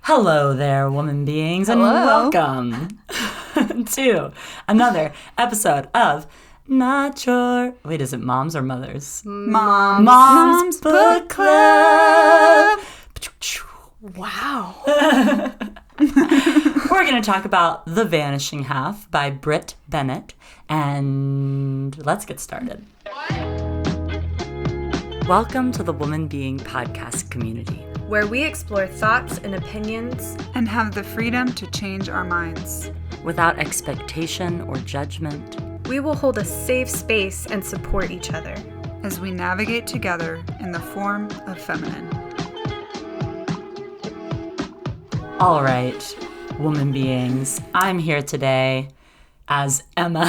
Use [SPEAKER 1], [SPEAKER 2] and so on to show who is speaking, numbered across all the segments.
[SPEAKER 1] Hello there, woman beings, and welcome to another episode of Not Your... Wait, is it Moms or Mothers?
[SPEAKER 2] Mom's Book Club.
[SPEAKER 1] Wow. We're going to talk about The Vanishing Half by Brit Bennett, and let's get started. Welcome to the Woman Being podcast community,
[SPEAKER 2] where we explore thoughts and opinions
[SPEAKER 3] and have the freedom to change our minds.
[SPEAKER 1] Without expectation or judgment,
[SPEAKER 2] we will hold a safe space and support each other
[SPEAKER 3] as we navigate together in the form of feminine.
[SPEAKER 1] All right, woman beings, I'm here today as Emma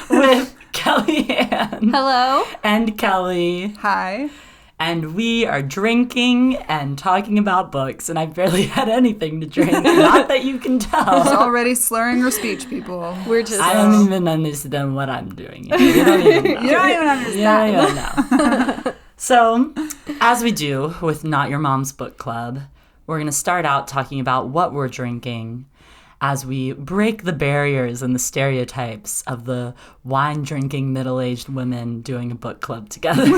[SPEAKER 1] with Kellyanne.
[SPEAKER 2] Hello.
[SPEAKER 1] And Kelly.
[SPEAKER 3] Hi.
[SPEAKER 1] And we are drinking and talking about books, and I barely had anything to drink. Not that you can tell.
[SPEAKER 3] He's already slurring her speech, people.
[SPEAKER 1] I don't even understand what I'm doing. You don't even know.
[SPEAKER 3] You don't even understand.
[SPEAKER 1] Yeah, know. So, as we do with Not Your Mom's Book Club, we're going to start out talking about what we're drinking as we break the barriers and the stereotypes of the wine-drinking middle-aged women doing a book club together.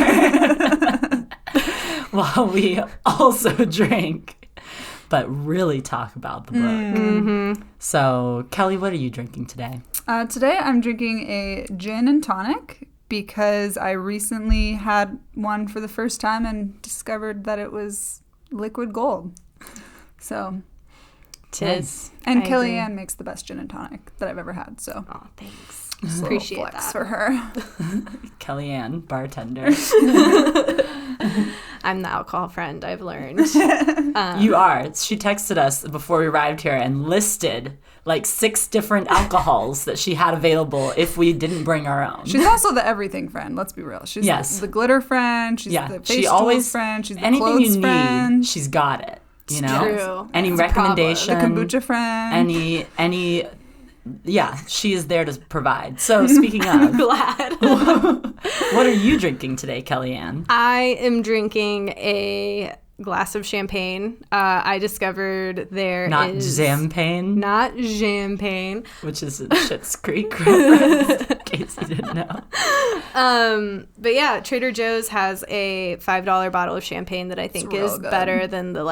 [SPEAKER 1] While we also drink, but really talk about the book.
[SPEAKER 2] Mm-hmm.
[SPEAKER 1] So, Kelly, what are you drinking today?
[SPEAKER 3] Today I'm drinking a gin and tonic because I recently had one for the first time and discovered that it was liquid gold. So,
[SPEAKER 1] Tis.
[SPEAKER 3] And Kellyanne makes the best gin and tonic that I've ever had. So,
[SPEAKER 2] oh, thanks.
[SPEAKER 3] Appreciate flex that for her.
[SPEAKER 1] Kellyanne, bartender.
[SPEAKER 2] I'm the alcohol friend, I've learned.
[SPEAKER 1] You are. She texted us before we arrived here and listed like 6 different alcohols that she had available if we didn't bring our own.
[SPEAKER 3] She's also the everything friend, let's be real. She's the glitter friend, she's the face jewels friend, she's the clothes friend.
[SPEAKER 1] She's got it. You know?
[SPEAKER 2] True.
[SPEAKER 1] Any recommendation.
[SPEAKER 3] The kombucha friend.
[SPEAKER 1] Any yeah, she is there to provide. So speaking of,
[SPEAKER 2] I'm glad.
[SPEAKER 1] What are you drinking today, Kellyanne?
[SPEAKER 2] I am drinking a glass of champagne. I discovered
[SPEAKER 1] Not champagne, which is a Schitt's Creek reference, in case you didn't know.
[SPEAKER 2] But yeah, Trader Joe's has a $5 bottle of champagne that I think is better than the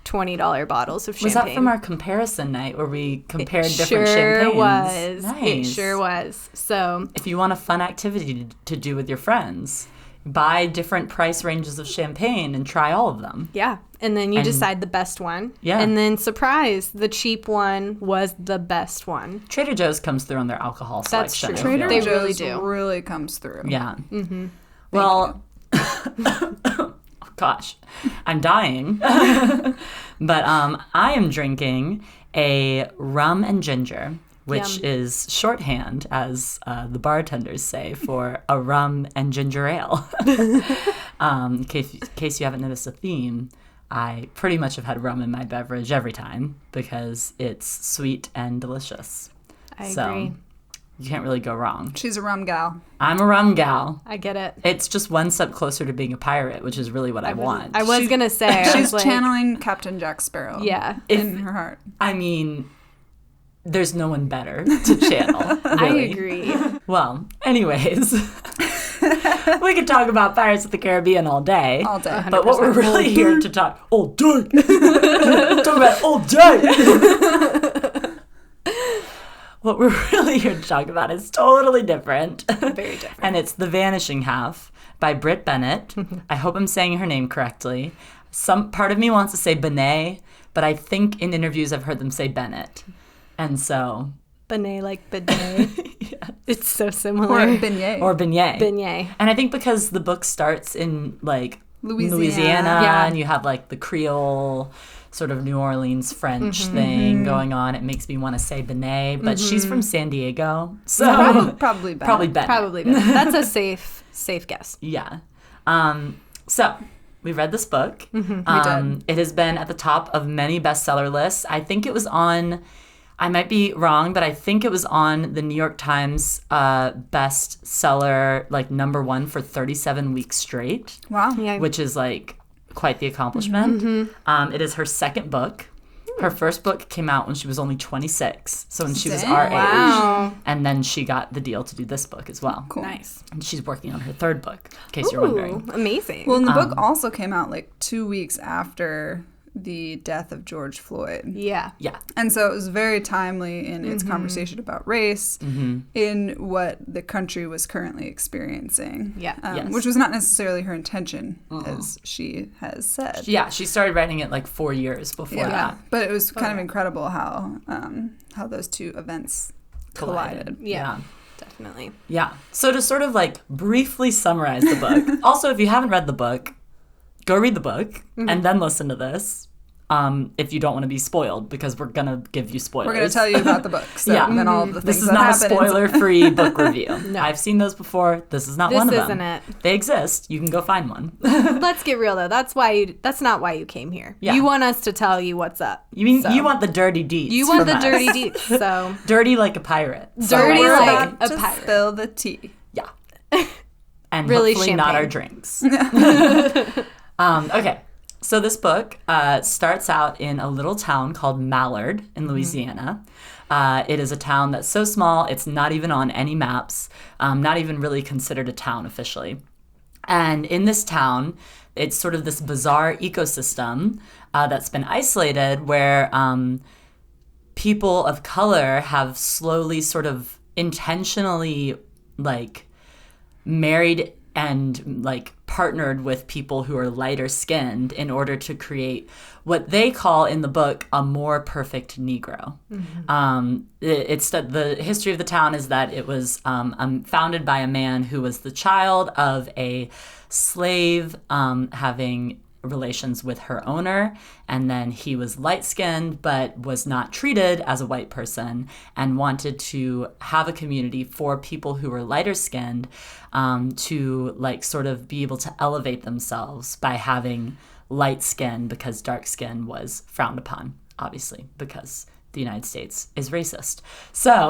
[SPEAKER 2] $20 bottles of champagne.
[SPEAKER 1] Was that from our comparison night where we compared different
[SPEAKER 2] champagnes?
[SPEAKER 1] Nice.
[SPEAKER 2] It sure was. So
[SPEAKER 1] if you want a fun activity to do with your friends, buy different price ranges of champagne and try all of them.
[SPEAKER 2] Yeah. And then you decide the best one.
[SPEAKER 1] Yeah.
[SPEAKER 2] And then, surprise, the cheap one was the best one.
[SPEAKER 1] Trader Joe's comes through on their alcohol selection.
[SPEAKER 2] That's true.
[SPEAKER 3] Trader
[SPEAKER 2] Joe's
[SPEAKER 3] really comes through.
[SPEAKER 1] Yeah.
[SPEAKER 2] Mm-hmm.
[SPEAKER 1] Well, gosh, I'm dying. But I am drinking a rum and ginger, which is shorthand, as the bartenders say, for a rum and ginger ale. In case you haven't noticed a theme, I pretty much have had rum in my beverage every time because it's sweet and delicious.
[SPEAKER 2] I agree.
[SPEAKER 1] You can't really go wrong.
[SPEAKER 3] She's a rum gal.
[SPEAKER 1] I'm a rum gal.
[SPEAKER 2] I get it.
[SPEAKER 1] It's just one step closer to being a pirate, which is really what I want.
[SPEAKER 2] I was going to say.
[SPEAKER 3] She's channeling Captain Jack Sparrow.
[SPEAKER 2] Yeah.
[SPEAKER 3] In her heart.
[SPEAKER 1] I mean, there's no one better to channel. Really.
[SPEAKER 2] I agree.
[SPEAKER 1] Well, anyways, we could talk about Pirates of the Caribbean all day.
[SPEAKER 3] All day.
[SPEAKER 1] But what we're really here to talk... All day! Talk about all day! What we're really here to talk about is totally different.
[SPEAKER 2] Very different.
[SPEAKER 1] And it's The Vanishing Half by Brit Bennett. I hope I'm saying her name correctly. Some part of me wants to say Benet, but I think in interviews I've heard them say Bennett. And so...
[SPEAKER 2] Benet like bidet.
[SPEAKER 1] Yes.
[SPEAKER 2] It's so similar.
[SPEAKER 3] Or beignet.
[SPEAKER 1] Or beignet.
[SPEAKER 2] Beignet.
[SPEAKER 1] And I think because the book starts in, Louisiana
[SPEAKER 2] Yeah.
[SPEAKER 1] and you have, the Creole... sort of New Orleans French thing going on. It makes me want to say Benet, but she's from San Diego, so
[SPEAKER 3] probably better.
[SPEAKER 1] Probably better.
[SPEAKER 2] Probably better. That's a safe guess.
[SPEAKER 1] Yeah. So we read this book.
[SPEAKER 3] We did.
[SPEAKER 1] It has been at the top of many bestseller lists. I think it was on. I might be wrong, but I think it was on the New York Times bestseller #1 for 37 weeks straight.
[SPEAKER 3] Wow.
[SPEAKER 2] Yeah.
[SPEAKER 1] Which is quite the accomplishment. It is her second book. Her first book came out when she was only 26, so when she was our age. And then she got the deal to do this book as well.
[SPEAKER 3] Cool.
[SPEAKER 2] Nice.
[SPEAKER 1] And she's working on her third book, in case you're wondering.
[SPEAKER 2] Amazing.
[SPEAKER 3] Well, and the book also came out like 2 weeks after the death of George Floyd.
[SPEAKER 2] Yeah.
[SPEAKER 1] Yeah.
[SPEAKER 3] And so it was very timely in its conversation about race in what the country was currently experiencing.
[SPEAKER 2] Yeah.
[SPEAKER 3] Which was not necessarily her intention, as she has said.
[SPEAKER 1] Yeah, she started writing it like 4 years before that.
[SPEAKER 3] But it was kind of incredible how those two events collided.
[SPEAKER 2] Yeah. Definitely.
[SPEAKER 1] Yeah. So to sort of like briefly summarize the book. Also, if you haven't read the book, go read the book and then listen to this. If you don't want to be spoiled, because we're going to give you spoilers.
[SPEAKER 3] We're going to tell you about the book. So, and then all of the things
[SPEAKER 1] this is
[SPEAKER 3] that
[SPEAKER 1] not a
[SPEAKER 3] happen
[SPEAKER 1] spoiler-free book review.
[SPEAKER 2] No.
[SPEAKER 1] I've seen those before. This is not one of them.
[SPEAKER 2] This isn't it.
[SPEAKER 1] They exist. You can go find one.
[SPEAKER 2] Let's get real, though. That's not why you came here.
[SPEAKER 1] Yeah.
[SPEAKER 2] You want us to tell you what's up.
[SPEAKER 1] You want the dirty deets.
[SPEAKER 2] You want the
[SPEAKER 1] from us.
[SPEAKER 2] dirty deets, so.
[SPEAKER 1] Dirty like a pirate.
[SPEAKER 2] Dirty
[SPEAKER 3] we're
[SPEAKER 2] like
[SPEAKER 3] about
[SPEAKER 2] a
[SPEAKER 3] to
[SPEAKER 2] pirate.
[SPEAKER 3] spill the tea.
[SPEAKER 1] Yeah. And
[SPEAKER 2] Really
[SPEAKER 1] hopefully not
[SPEAKER 2] champagne.
[SPEAKER 1] our drinks. Okay. So this book starts out in a little town called Mallard in Louisiana. It is a town that's so small, it's not even on any maps, not even really considered a town officially. And in this town, it's sort of this bizarre ecosystem that's been isolated where people of color have slowly sort of intentionally like married and like partnered with people who are lighter skinned in order to create what they call in the book a more perfect Negro. It's the history of the town is that it was founded by a man who was the child of a slave having relations with her owner, and then he was light-skinned but was not treated as a white person and wanted to have a community for people who were lighter skinned to like sort of be able to elevate themselves by having light skin, because dark skin was frowned upon, obviously, because the United States is racist. So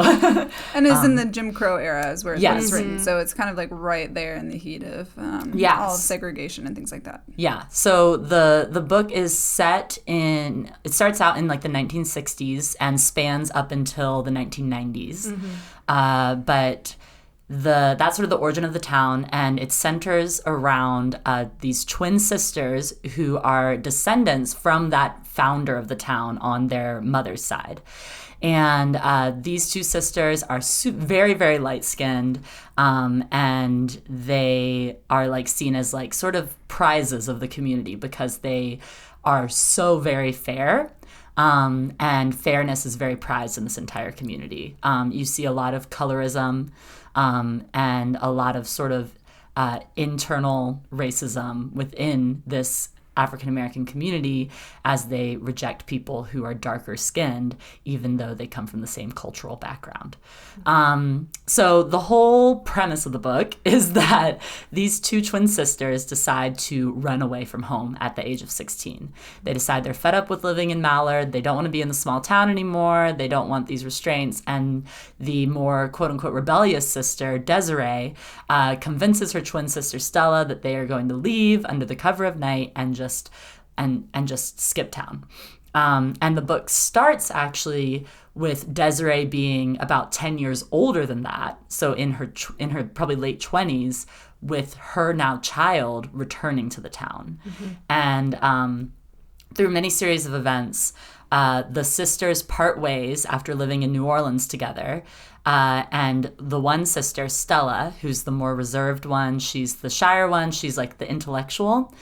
[SPEAKER 3] And it's in the Jim Crow era is where
[SPEAKER 1] Yes.
[SPEAKER 3] it's written. So it's kind of like right there in the heat of
[SPEAKER 1] Yes.
[SPEAKER 3] all of segregation and things like that.
[SPEAKER 1] Yeah. So the book is set in, it starts out in like the 1960s and spans up until the 1990s. But that's sort of the origin of the town, and it centers around these twin sisters who are descendants from that founder of the town on their mother's side. And these two sisters are very, very light-skinned, and they are like seen as like sort of prizes of the community because they are so very fair. And fairness is very prized in this entire community. You see a lot of colorism and a lot of sort of internal racism within this African-American community as they reject people who are darker skinned, even though they come from the same cultural background. So the whole premise of the book is that these two twin sisters decide to run away from home at the age of 16. They decide they're fed up with living in Mallard. They don't want to be in the small town anymore. They don't want these restraints. And the more quote-unquote rebellious sister, Desiree, convinces her twin sister, Stella, that they are going to leave under the cover of night and just skip town. And the book starts actually with Desiree being about 10 years older than that, so in her probably late 20s, with her now child returning to the town. And through many series of events, the sisters part ways after living in New Orleans together. And the one sister, Stella, who's the more reserved one, she's the shyer one, she's like the intellectual,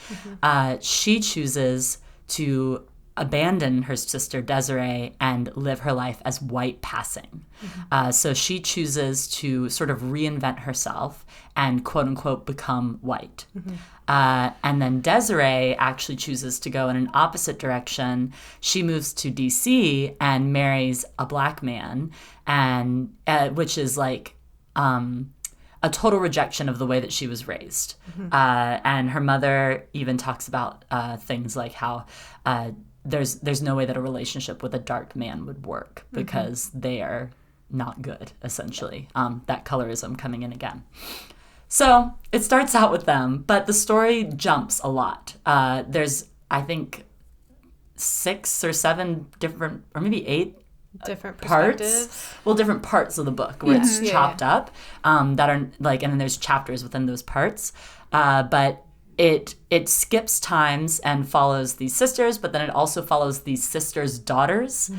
[SPEAKER 1] she chooses to abandon her sister Desiree and live her life as white passing. So she chooses to sort of reinvent herself and quote unquote become white. And then Desiree actually chooses to go in an opposite direction. She moves to DC and marries a black man, and which is like a total rejection of the way that she was raised. And her mother even talks about things like how there's no way that a relationship with a dark man would work because they are not good, essentially. That colorism coming in again. So it starts out with them, but the story jumps a lot. There's, I think, 6 or 7 different, or maybe 8
[SPEAKER 2] different
[SPEAKER 1] parts.
[SPEAKER 2] perspectives.
[SPEAKER 1] Well, different parts of the book where it's chopped up that are like, and then there's chapters within those parts. But it skips times and follows these sisters, but then it also follows these sisters' daughters,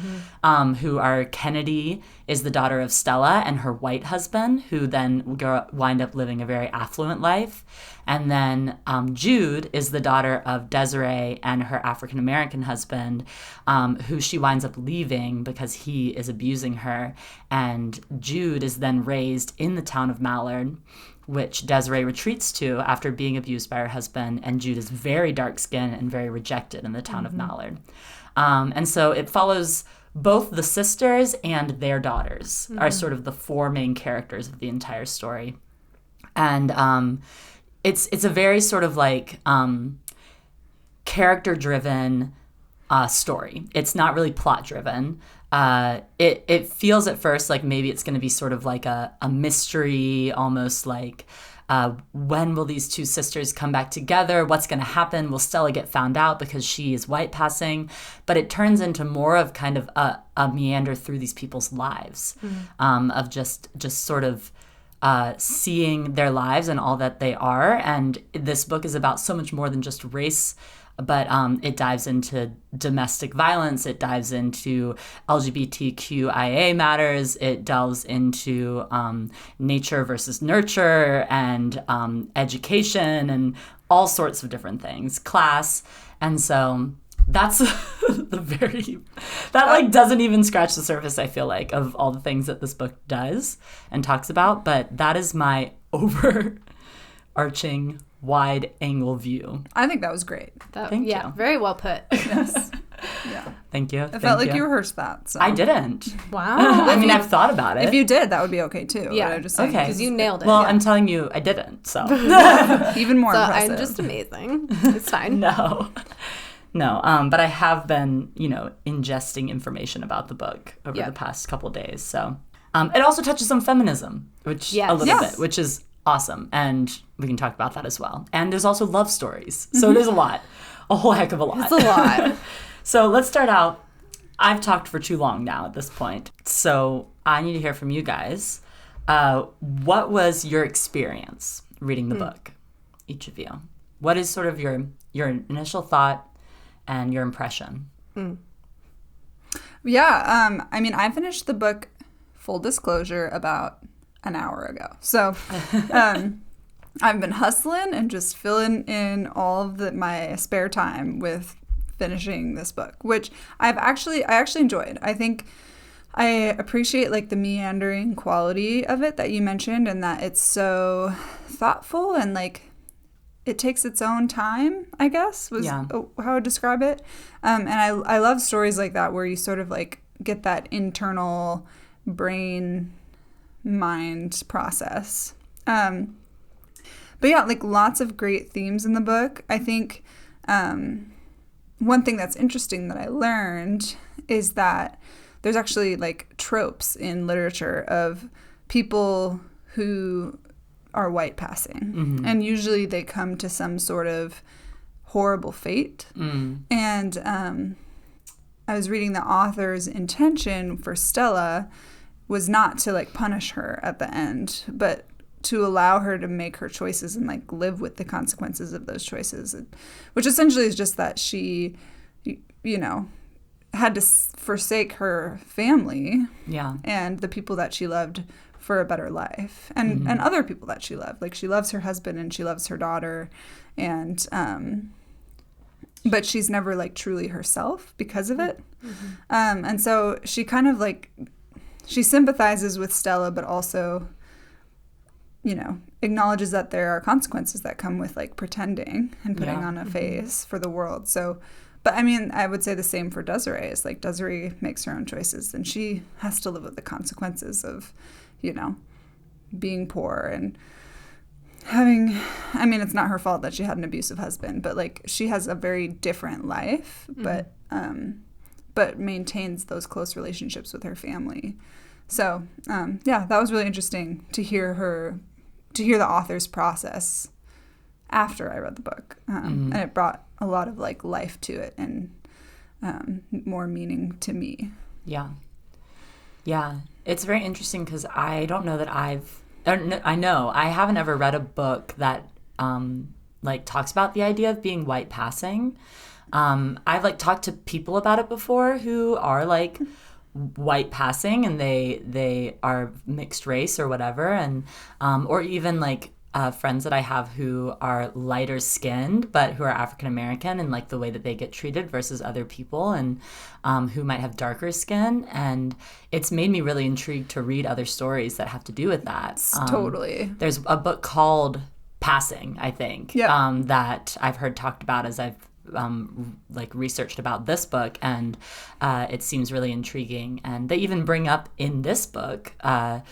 [SPEAKER 1] who are Kennedy is the daughter of Stella and her white husband, who then wind up living a very affluent life. And then Jude is the daughter of Desiree and her African-American husband, who she winds up leaving because he is abusing her. And Jude is then raised in the town of Mallard, which Desiree retreats to after being abused by her husband, and Jude is very dark-skinned and very rejected in the town of Mallard. And so it follows both the sisters and their daughters are sort of the 4 main characters of the entire story. And it's a very sort of like character-driven story. It's not really plot-driven. It feels at first like maybe it's going to be sort of like a mystery, almost like when will these 2 sisters come back together? What's going to happen? Will Stella get found out because she is white passing? But it turns into more of kind of a meander through these people's lives, of just sort of seeing their lives and all that they are. And this book is about so much more than just race, but it dives into domestic violence. It dives into LGBTQIA matters. It delves into nature versus nurture and education and all sorts of different things, class. And so that's that like doesn't even scratch the surface, I feel like, of all the things that this book does and talks about. But that is my overarching wide angle view.
[SPEAKER 3] I think that was great.
[SPEAKER 1] Thank you.
[SPEAKER 2] Very well put.
[SPEAKER 3] Yes. Yeah.
[SPEAKER 1] Thank you.
[SPEAKER 3] I felt like you rehearsed that. So.
[SPEAKER 1] I didn't.
[SPEAKER 2] Wow.
[SPEAKER 1] I mean, I've thought about it.
[SPEAKER 3] If you did, that would be okay too.
[SPEAKER 2] Yeah.
[SPEAKER 3] I'm just saying,
[SPEAKER 1] okay.
[SPEAKER 2] Because you nailed it.
[SPEAKER 1] Well, I'm telling you, I didn't. So
[SPEAKER 3] even more
[SPEAKER 2] So
[SPEAKER 3] impressive.
[SPEAKER 2] I'm just amazing. It's fine.
[SPEAKER 1] No. But I have been, ingesting information about the book over the past couple of days. So it also touches on feminism, which a little bit, which is awesome. And we can talk about that as well. And there's also love stories. So there's a whole heck of a lot.
[SPEAKER 2] It's a lot.
[SPEAKER 1] So let's start out. I've talked for too long now at this point. So I need to hear from you guys. What was your experience reading the book, each of you? What is sort of your initial thought and your impression?
[SPEAKER 3] Yeah, I mean, I finished the book, full disclosure, about an hour ago. So I've been hustling and just filling in all of my spare time with finishing this book, which I actually enjoyed. I think I appreciate like the meandering quality of it that you mentioned, and that it's so thoughtful and like it takes its own time, I guess, was how I would describe it. And I love stories like that where you sort of like get that internal brain mind process. But yeah, like lots of great themes in the book. I think one thing that's interesting that I learned is that there's actually like tropes in literature of people who are white passing, and usually they come to some sort of horrible fate. And I was reading the author's intention for Stella was not to like punish her at the end, but to allow her to make her choices and like live with the consequences of those choices, which essentially is just that she, had to forsake her family and the people that she loved for a better life, and other people that she loved. Like she loves her husband and she loves her daughter, and but she's never like truly herself because of it. And so she kind of like, she sympathizes with Stella, but also, acknowledges that there are consequences that come with like pretending and putting on a face for the world. So, but I mean, I would say the same for Desiree. Is like Desiree makes her own choices and she has to live with the consequences of, being poor and having, I mean, it's not her fault that she had an abusive husband, but like she has a very different life, but maintains those close relationships with her family. So, that was really interesting to hear her to hear the author's process after I read the book. And it brought a lot of like life to it and more meaning to me.
[SPEAKER 1] Yeah. Yeah. It's very interesting because I don't know that I haven't ever read a book that like talks about the idea of being white passing. I've like talked to people about it before who are like white passing and they are mixed race or whatever, and or even like friends that I have who are lighter skinned but who are African American, and like the way that they get treated versus other people, and who might have darker skin. And it's made me really intrigued to read other stories that have to do with that.
[SPEAKER 3] Totally.
[SPEAKER 1] There's a book called Passing, I think, that I've heard talked about as I've like researched about this book, and it seems really intriguing. And they even bring up in this book how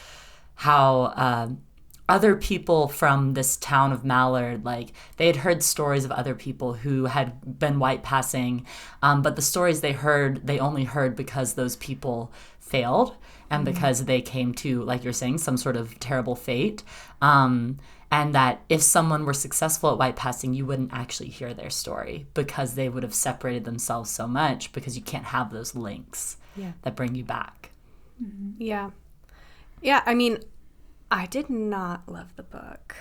[SPEAKER 1] other people from this town of Mallard, like they had heard stories of other people who had been white passing, but the stories they only heard because those people failed and because they came to, like you're saying, some sort of terrible fate. And that if someone were successful at white passing, you wouldn't actually hear their story because they would have separated themselves so much, because you can't have those links that bring you back.
[SPEAKER 2] Yeah. Yeah, I mean, I did not love the book.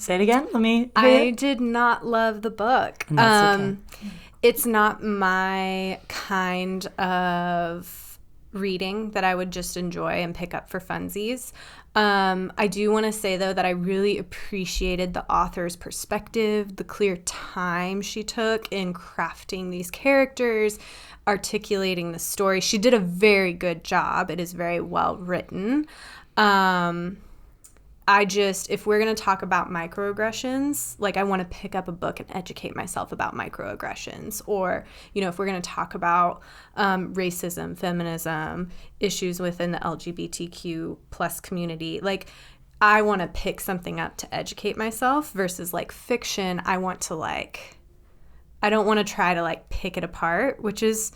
[SPEAKER 1] Say it again. Let me hear
[SPEAKER 2] I
[SPEAKER 1] it.
[SPEAKER 2] did not love the book.
[SPEAKER 1] And that's okay.
[SPEAKER 2] It's not my kind of reading that I would just enjoy and pick up for funsies. I do want to say, though, that I really appreciated the author's perspective, the clear time she took in crafting these characters, articulating the story. She did a very good job. It is very well written. If we're going to talk about microaggressions, like I want to pick up a book and educate myself about microaggressions. Or, if we're going to talk about racism, feminism, issues within the LGBTQ plus community, like I want to pick something up to educate myself versus like fiction. I don't want to try to like pick it apart, which is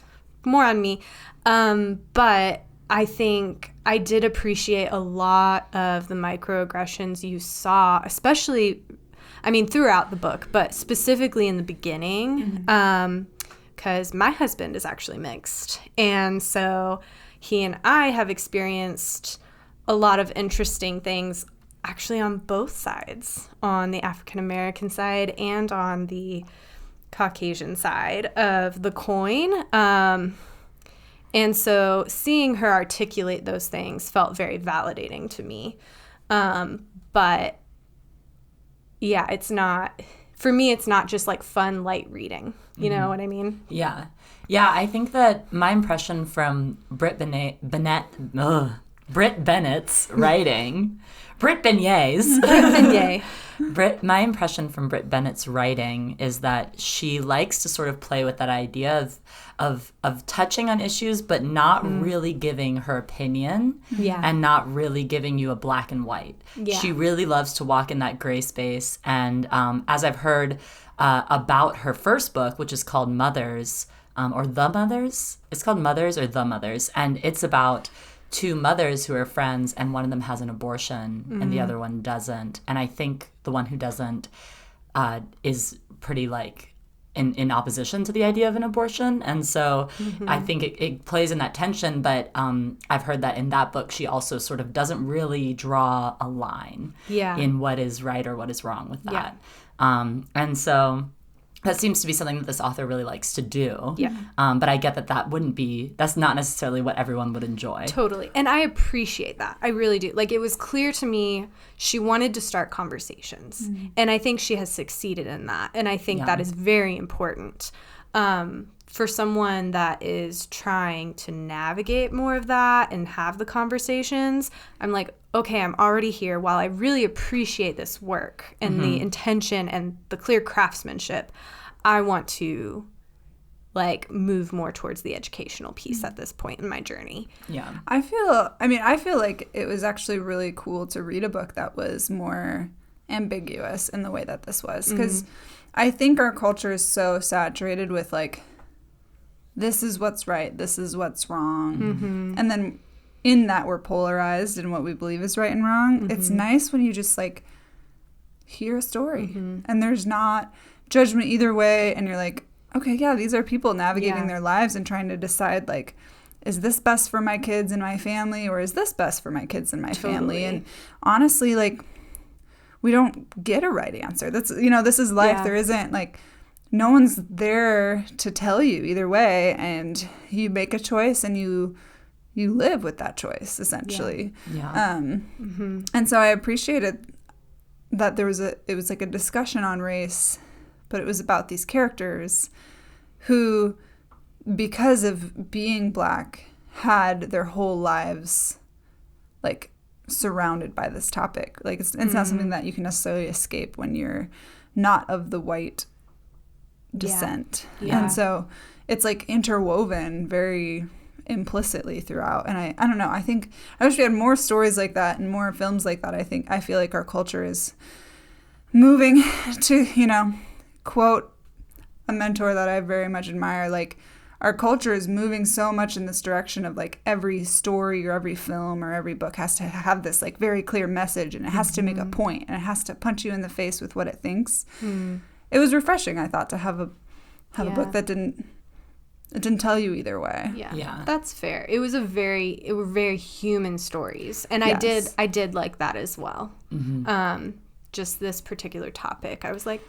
[SPEAKER 2] more on me. But I think I did appreciate a lot of the microaggressions you saw, especially, throughout the book, but specifically in the beginning, because my husband is actually mixed. And so he and I have experienced a lot of interesting things actually on both sides, on the African American side and on the Caucasian side of the coin. And so seeing her articulate those things felt very validating to me. But yeah, for me, it's not just like fun, light reading. You know what I mean?
[SPEAKER 1] Yeah. Yeah, I think that my impression from Brit Bennett's writing, Brit Beignet. My impression from Brit Bennett's writing is that she likes to sort of play with that idea of touching on issues, but not really giving her opinion, and not really giving you a black and white. Yeah. She really loves to walk in that gray space. And as I've heard about her first book, which is called Mothers, or The Mothers. It's called Mothers or The Mothers, and it's about two mothers who are friends, and one of them has an abortion and the other one doesn't. And I think the one who doesn't is pretty like in opposition to the idea of an abortion. And so I think it plays in that tension. But I've heard that in that book, she also sort of doesn't really draw a line in what is right or what is wrong with that. And so that seems to be something that this author really likes to do. Yeah. But I get that's not necessarily what everyone would enjoy.
[SPEAKER 2] Totally. And I appreciate that. I really do. Like, it was clear to me she wanted to start conversations. And I think she has succeeded in that. And I think that is very important. For someone that is trying to navigate more of that and have the conversations, I'm like, okay, I'm already here. While I really appreciate this work and the intention and the clear craftsmanship, I want to like move more towards the educational piece at this point in my journey.
[SPEAKER 3] Yeah. I feel like it was actually really cool to read a book that was more ambiguous in the way that this was, because I think our culture is so saturated with like, this is what's right, this is what's wrong. And then in that we're polarized in what we believe is right and wrong, it's nice when you just like hear a story and there's not judgment either way, and you're like, okay, yeah, these are people navigating their lives and trying to decide, like, is this best for my kids and my family, or is this best for my kids and my family? And honestly, like, we don't get a right answer. That's, you know, this is life. There isn't, like, no one's there to tell you either way, and you make a choice and you live with that choice, essentially. And so I appreciated that it was like a discussion on race, but it was about these characters who, because of being Black, had their whole lives like surrounded by this topic. Like it's not something that you can necessarily escape when you're not of the white descent. And so it's like interwoven very implicitly throughout. And I don't know, I wish we had more stories like that and more films like that. I feel like our culture is moving to, you know, quote a mentor that I very much admire, like, our culture is moving so much in this direction of, like, every story or every film or every book has to have this, like, very clear message, and it has to make a point, and it has to punch you in the face with what it thinks. It was refreshing, I thought, to have a book that didn't tell you either way.
[SPEAKER 2] Yeah. That's fair. It were very human stories, and I did like that as well. Just this particular topic, I was like,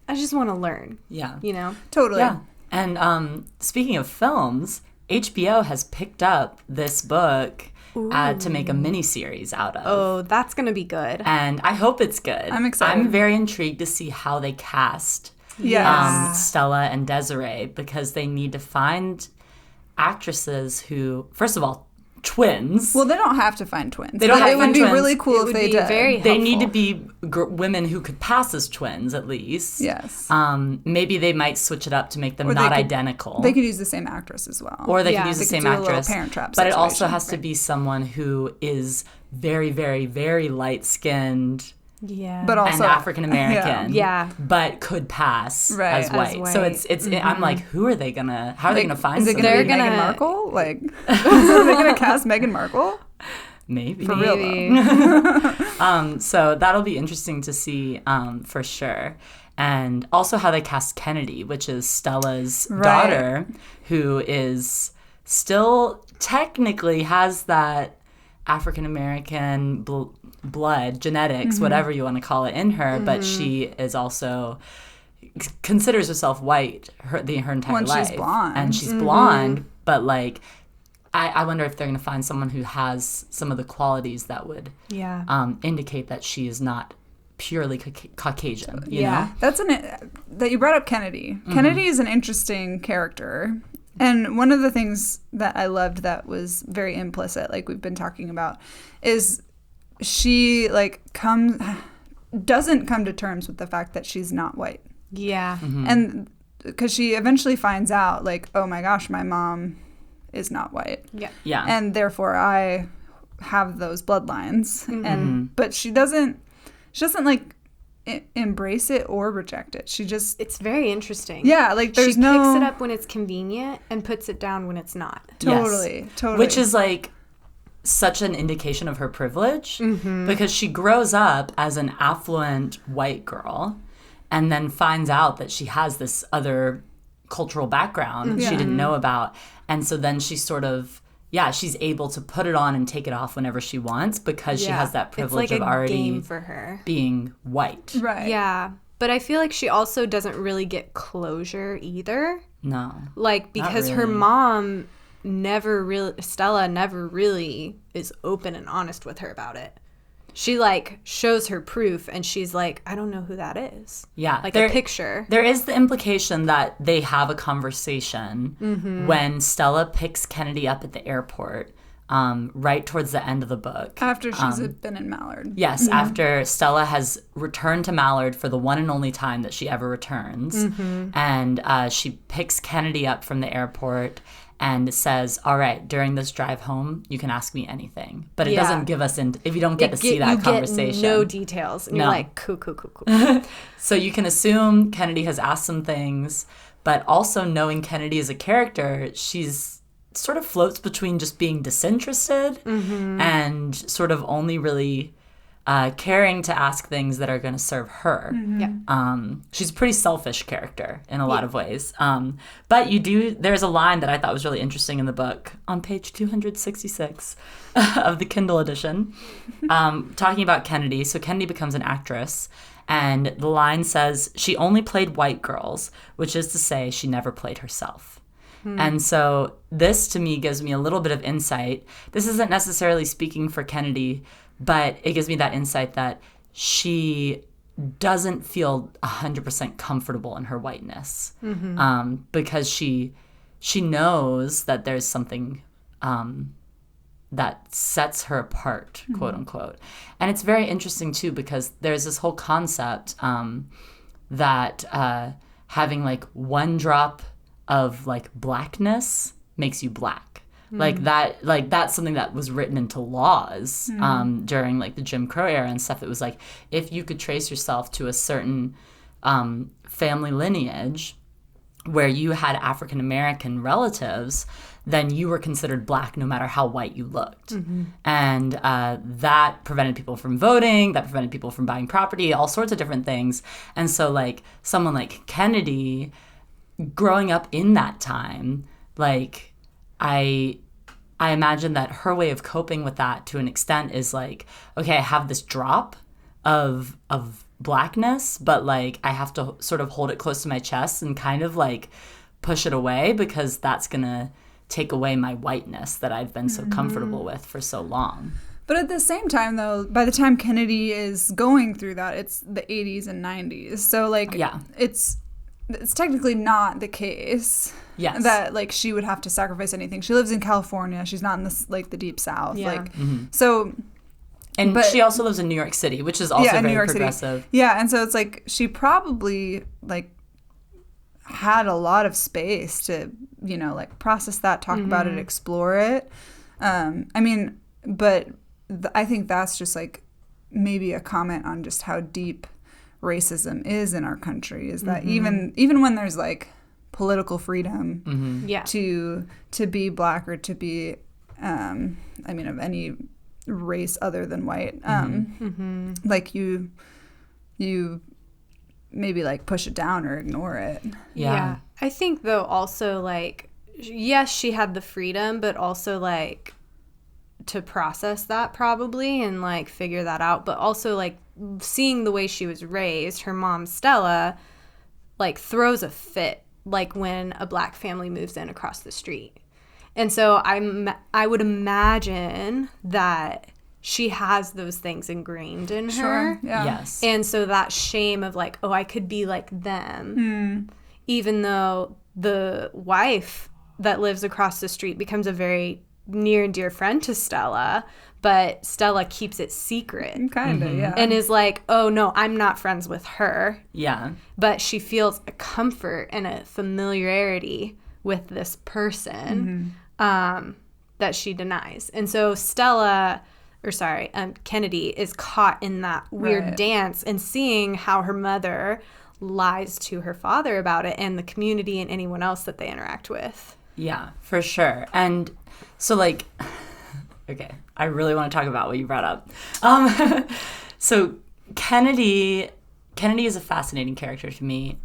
[SPEAKER 2] I just want to learn. You know?
[SPEAKER 3] Totally.
[SPEAKER 1] Yeah. And speaking of films, HBO has picked up this book to make a mini-series out of.
[SPEAKER 2] Oh, that's going to be good.
[SPEAKER 1] And I hope it's good.
[SPEAKER 3] I'm excited.
[SPEAKER 1] I'm very intrigued to see how they cast Stella and Desiree, because they need to find actresses who, first of all, twins.
[SPEAKER 3] Well, they don't have to find twins.
[SPEAKER 1] They don't have to
[SPEAKER 3] It would
[SPEAKER 1] find
[SPEAKER 3] be
[SPEAKER 1] twins.
[SPEAKER 3] really cool
[SPEAKER 2] It
[SPEAKER 3] if
[SPEAKER 2] would
[SPEAKER 3] they
[SPEAKER 2] be
[SPEAKER 3] did.
[SPEAKER 2] very
[SPEAKER 1] They
[SPEAKER 2] helpful.
[SPEAKER 1] need to be women who could pass as twins, at least.
[SPEAKER 3] Yes.
[SPEAKER 1] Maybe they might switch it up to make them
[SPEAKER 3] Or
[SPEAKER 1] not
[SPEAKER 3] they could-
[SPEAKER 1] identical.
[SPEAKER 3] They could use the same actress as well.
[SPEAKER 1] Or they
[SPEAKER 2] Yeah,
[SPEAKER 1] could use
[SPEAKER 3] they
[SPEAKER 1] the
[SPEAKER 3] could
[SPEAKER 1] same
[SPEAKER 3] do a little
[SPEAKER 1] actress.
[SPEAKER 3] Parent Trap
[SPEAKER 1] but it also
[SPEAKER 3] situation.
[SPEAKER 1] has to be someone who is very, very, very light-skinned
[SPEAKER 3] But also
[SPEAKER 1] and African American.
[SPEAKER 2] Yeah.
[SPEAKER 1] But could pass
[SPEAKER 3] Right.
[SPEAKER 1] as white.
[SPEAKER 2] As
[SPEAKER 1] So
[SPEAKER 2] white.
[SPEAKER 1] it's I'm like, how are they gonna find
[SPEAKER 3] Is it
[SPEAKER 1] somebody?
[SPEAKER 3] going to be
[SPEAKER 2] They're
[SPEAKER 3] Meghan
[SPEAKER 2] gonna-
[SPEAKER 3] Markle? Like, are they going to cast Meghan Markle?
[SPEAKER 1] Maybe.
[SPEAKER 3] For real,
[SPEAKER 2] Maybe.
[SPEAKER 3] though.
[SPEAKER 1] So that'll be interesting to see for sure. And also how they cast Kennedy, which is Stella's daughter, who is still technically has that African American blood, genetics, whatever you want to call it, in her, but she is also considers herself white her entire
[SPEAKER 3] When
[SPEAKER 1] life.
[SPEAKER 3] she's blonde.
[SPEAKER 1] And she's blonde, but like I wonder if they're going to find someone who has some of the qualities that would indicate that she is not purely Caucasian. You know?
[SPEAKER 3] That you brought up Kennedy. Kennedy is an interesting character. And one of the things that I loved that was very implicit, like we've been talking about, is she like doesn't come to terms with the fact that she's not white.
[SPEAKER 2] Yeah.
[SPEAKER 3] And because she eventually finds out, like, oh my gosh, my mom is not white.
[SPEAKER 1] Yeah.
[SPEAKER 3] And therefore I have those bloodlines. And but she doesn't like embrace it or reject it. She just
[SPEAKER 2] It's very interesting.
[SPEAKER 3] yeah, like there's
[SPEAKER 2] she
[SPEAKER 3] no
[SPEAKER 2] picks it up when it's convenient and puts it down when it's not.
[SPEAKER 3] totally.
[SPEAKER 1] Which is like such an indication of her privilege because she grows up as an affluent white girl and then finds out that she has this other cultural background she didn't know about. And so then she sort of she's able to put it on and take it off whenever she wants because she has that privilege
[SPEAKER 2] it's like
[SPEAKER 1] of
[SPEAKER 2] a
[SPEAKER 1] already
[SPEAKER 2] game for her.
[SPEAKER 1] being white.
[SPEAKER 3] right.
[SPEAKER 2] Yeah. But I feel like she also doesn't really get closure either.
[SPEAKER 1] No.
[SPEAKER 2] Like, because her
[SPEAKER 1] really.
[SPEAKER 2] mom Stella never really is open and honest with her about it. She, like, shows her proof, and she's like, I don't know who that is.
[SPEAKER 1] Yeah.
[SPEAKER 2] Like a picture.
[SPEAKER 1] There is the implication that they have a conversation when Stella picks Kennedy up at the airport right towards the end of the book.
[SPEAKER 3] After she's been in Mallard.
[SPEAKER 1] Yes, after Stella has returned to Mallard for the one and only time that she ever returns. And she picks Kennedy up from the airport and says, all right, during this drive home, you can ask me anything. But it doesn't give us, if you don't get to see that
[SPEAKER 2] you
[SPEAKER 1] conversation.
[SPEAKER 2] Get no details. And you're
[SPEAKER 1] No.
[SPEAKER 2] like, cool.
[SPEAKER 1] So you can assume Kennedy has asked some things, but also knowing Kennedy as a character, she's sort of floats between just being disinterested and sort of only really caring to ask things that are going to serve her. She's a pretty selfish character in a lot of ways. But there's a line that I thought was really interesting in the book on page 266 of the Kindle edition, talking about Kennedy. So Kennedy becomes an actress, and the line says, she only played white girls, which is to say she never played herself. And so this, to me, gives me a little bit of insight. This isn't necessarily speaking for Kennedy, but it gives me that insight that she doesn't feel 100% comfortable in her whiteness, because she knows that there's something that sets her apart, quote unquote. And it's very interesting, too, because there's this whole concept that having like one drop of like blackness makes you black. That's something that was written into laws during like the Jim Crow era and stuff. It was like, if you could trace yourself to a certain family lineage where you had African American relatives, then you were considered black no matter how white you looked. And that prevented people from voting, that prevented people from buying property, all sorts of different things. And so like someone like Kennedy, growing up in that time, like I imagine that her way of coping with that to an extent is like, okay, I have this drop of blackness, but like I have to sort of hold it close to my chest and kind of like push it away, because that's gonna take away my whiteness that I've been so comfortable with for so long.
[SPEAKER 3] But at the same time, though, by the time Kennedy is going through that, it's the 80s and 90s. So like, it's technically not the case that like she would have to sacrifice anything. She lives in California. She's not in this like the deep South. Like so.
[SPEAKER 1] And she also lives in New York City, which is also very progressive.
[SPEAKER 3] City. Yeah, and so it's like she probably like had a lot of space to, you know, like process that, talk about it, explore it. I mean, but I think that's just like maybe a comment on just how deep racism is in our country, is that even when there's like political freedom to be black or to be I mean of any race other than white, like you maybe like push it down or ignore it.
[SPEAKER 2] I think though also like, yes, she had the freedom, but also like to process that probably and like figure that out, but also like seeing the way she was raised, her mom Stella like throws a fit like when a black family moves in across the street. And so I would imagine that she has those things ingrained in her.
[SPEAKER 1] Yes.
[SPEAKER 2] And so that shame of like, oh, I could be like them, even though the wife that lives across the street becomes a very near and dear friend to Stella, but Stella keeps it secret.
[SPEAKER 3] Kind of,
[SPEAKER 2] And is like, oh, no, I'm not friends with her.
[SPEAKER 1] Yeah.
[SPEAKER 2] But she feels a comfort and a familiarity with this person that she denies. And so Kennedy is caught in that weird dance and seeing how her mother lies to her father about it and the community and anyone else that they interact with.
[SPEAKER 1] Yeah, for sure. And so like, okay, I really want to talk about what you brought up. So Kennedy is a fascinating character to me,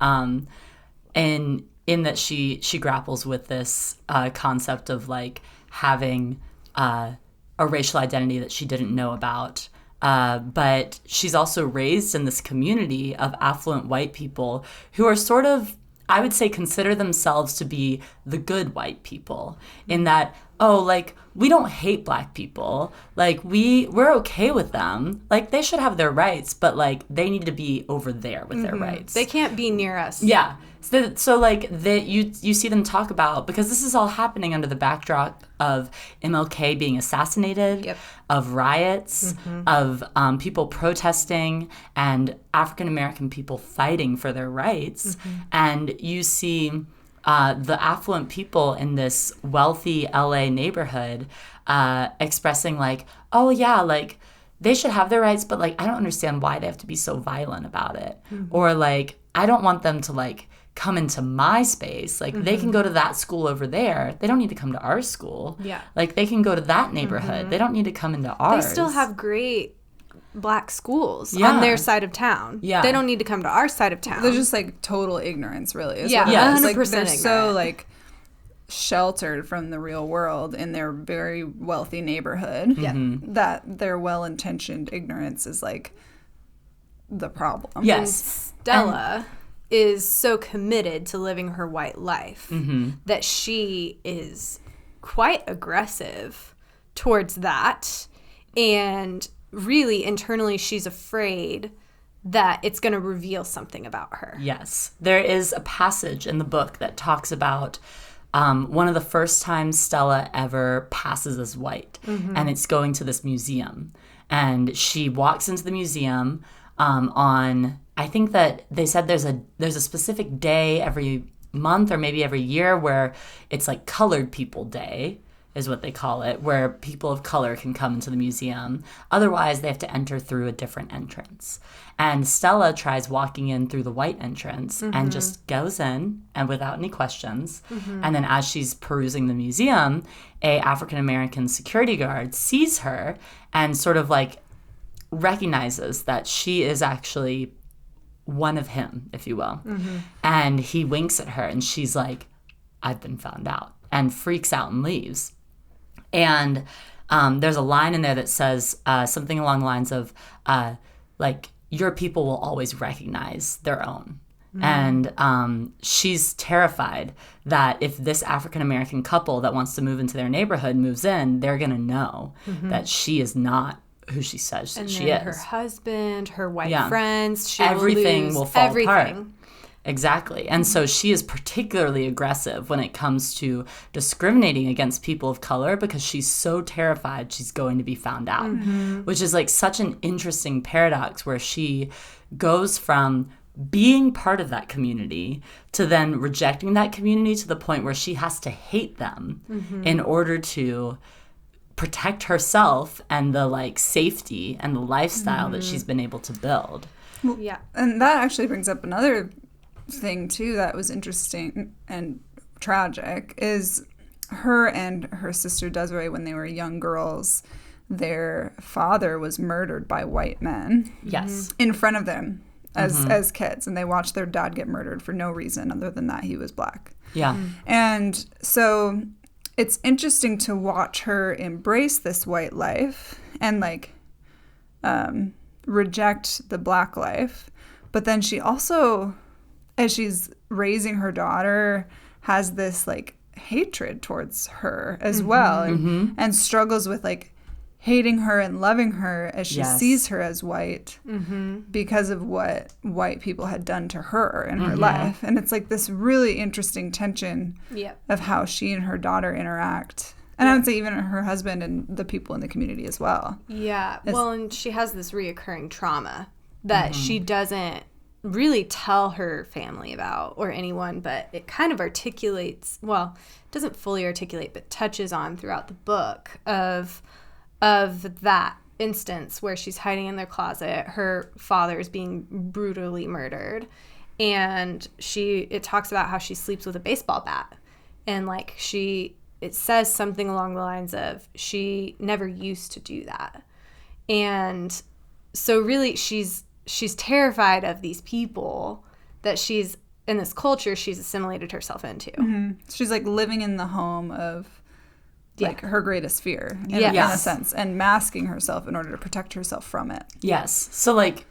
[SPEAKER 1] in that she grapples with this concept of like having a racial identity that she didn't know about. But she's also raised in this community of affluent white people who are sort of, I would say, consider themselves to be the good white people, in that, oh, like, we don't hate black people. Like, we're okay with them. Like, they should have their rights, but, like, they need to be over there with their rights.
[SPEAKER 2] They can't be near us.
[SPEAKER 1] Yeah. So like, you see them talk about, because this is all happening under the backdrop of MLK being assassinated, of riots, of people protesting, and African-American people fighting for their rights. And you see the affluent people in this wealthy LA neighborhood expressing like, oh yeah, like, they should have their rights, but like, I don't understand why they have to be so violent about it. Or like, I don't want them to like come into my space. Like, they can go to that school over there. They don't need to come to our school.
[SPEAKER 2] Yeah.
[SPEAKER 1] Like, they can go to that neighborhood. They don't need to come into ours.
[SPEAKER 2] They still have great Black schools
[SPEAKER 1] Yeah.
[SPEAKER 2] on their side of town.
[SPEAKER 1] Yeah.
[SPEAKER 2] They don't need to come to our side of town.
[SPEAKER 3] They're just like total ignorance, really. Is
[SPEAKER 2] Yeah,
[SPEAKER 3] what it is.
[SPEAKER 2] 100%
[SPEAKER 3] Like, they're so
[SPEAKER 2] ignorant.
[SPEAKER 3] like sheltered from the real world in their very wealthy neighborhood.
[SPEAKER 2] Yeah.
[SPEAKER 3] That their well-intentioned ignorance is like the problem.
[SPEAKER 1] Yes.
[SPEAKER 2] Stella is so committed to living her white life that she is quite aggressive towards that. And really, internally, she's afraid that it's going to reveal something about her.
[SPEAKER 1] Yes. There is a passage in the book that talks about one of the first times Stella ever passes as white. And it's going to this museum. And she walks into the museum on, I think that they said there's a specific day every month or maybe every year where it's like Colored People Day is what they call it, where people of color can come into the museum. Otherwise, they have to enter through a different entrance. And Stella tries walking in through the white entrance and just goes in and without any questions. And then as she's perusing the museum, a African-American security guard sees her and sort of like recognizes that she is actually one of him, if you will. And he winks at her and she's like, I've been found out, and freaks out and leaves. And there's a line in there that says something along the lines of, like, your people will always recognize their own. And she's terrified that if this African-American couple that wants to move into their neighborhood moves in, they're going to know that she is not who she says
[SPEAKER 2] And
[SPEAKER 1] she
[SPEAKER 2] then
[SPEAKER 1] is.
[SPEAKER 2] her husband, her white
[SPEAKER 1] Yeah.
[SPEAKER 2] friends, she
[SPEAKER 1] Everything will fall apart.
[SPEAKER 2] everything.
[SPEAKER 1] Exactly. And so she is particularly aggressive when it comes to discriminating against people of color because she's so terrified she's going to be found out, which is like such an interesting paradox where she goes from being part of that community to then rejecting that community to the point where she has to hate them in order to protect herself and the like safety and the lifestyle that she's been able to build.
[SPEAKER 2] Yeah.
[SPEAKER 3] And that actually brings up another thing too that was interesting and tragic is her and her sister Desiree, when they were young girls, their father was murdered by white men
[SPEAKER 1] Yes.
[SPEAKER 3] in front of them as kids, and they watched their dad get murdered for no reason other than that he was black.
[SPEAKER 1] Yeah.
[SPEAKER 3] And so it's interesting to watch her embrace this white life and like reject the black life, but then she also, as she's raising her daughter, has this like hatred towards her as well, and struggles with like hating her and loving her as she sees her as white because of what white people had done to her in her life. And it's like this really interesting tension of how she and her daughter interact. And I would say even her husband and the people in the community as well.
[SPEAKER 2] Yeah. Well, and she has this reoccurring trauma that she doesn't really tell her family about or anyone, but it kind of articulates, well, it doesn't fully articulate, but touches on throughout the book of that instance where she's hiding in their closet, her father is being brutally murdered, and it talks about how she sleeps with a baseball bat, and like it says something along the lines of she never used to do that. And so really she's terrified of these people that she's in this culture she's assimilated herself into.
[SPEAKER 3] She's like living in the home of like her greatest fear in a sense, and masking herself in order to protect herself from it.
[SPEAKER 1] Yes. So like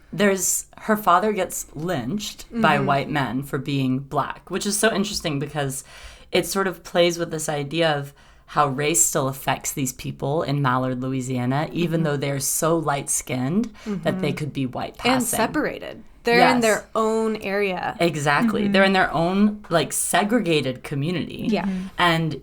[SPEAKER 1] her father gets lynched by white men for being black, which is so interesting because it sort of plays with this idea of how race still affects these people in Mallard, Louisiana, even though they're so light-skinned that they could be white passing.
[SPEAKER 2] And separated. They're in their own area.
[SPEAKER 1] Exactly. They're in their own, like, segregated community.
[SPEAKER 2] Yeah.
[SPEAKER 1] And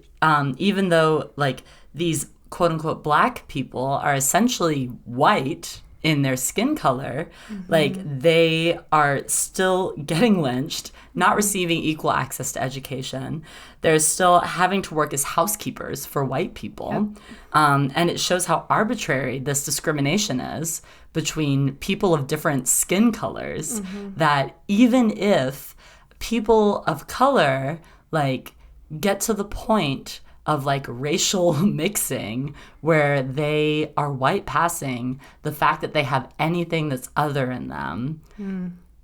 [SPEAKER 1] even though, like, these quote-unquote black people are essentially white in their skin color, like, they are still getting lynched, not receiving equal access to education. They're still having to work as housekeepers for white people. And it shows how arbitrary this discrimination is between people of different skin colors, that even if people of color, like, get to the point of, like, racial mixing where they are white passing, the fact that they have anything that's other in them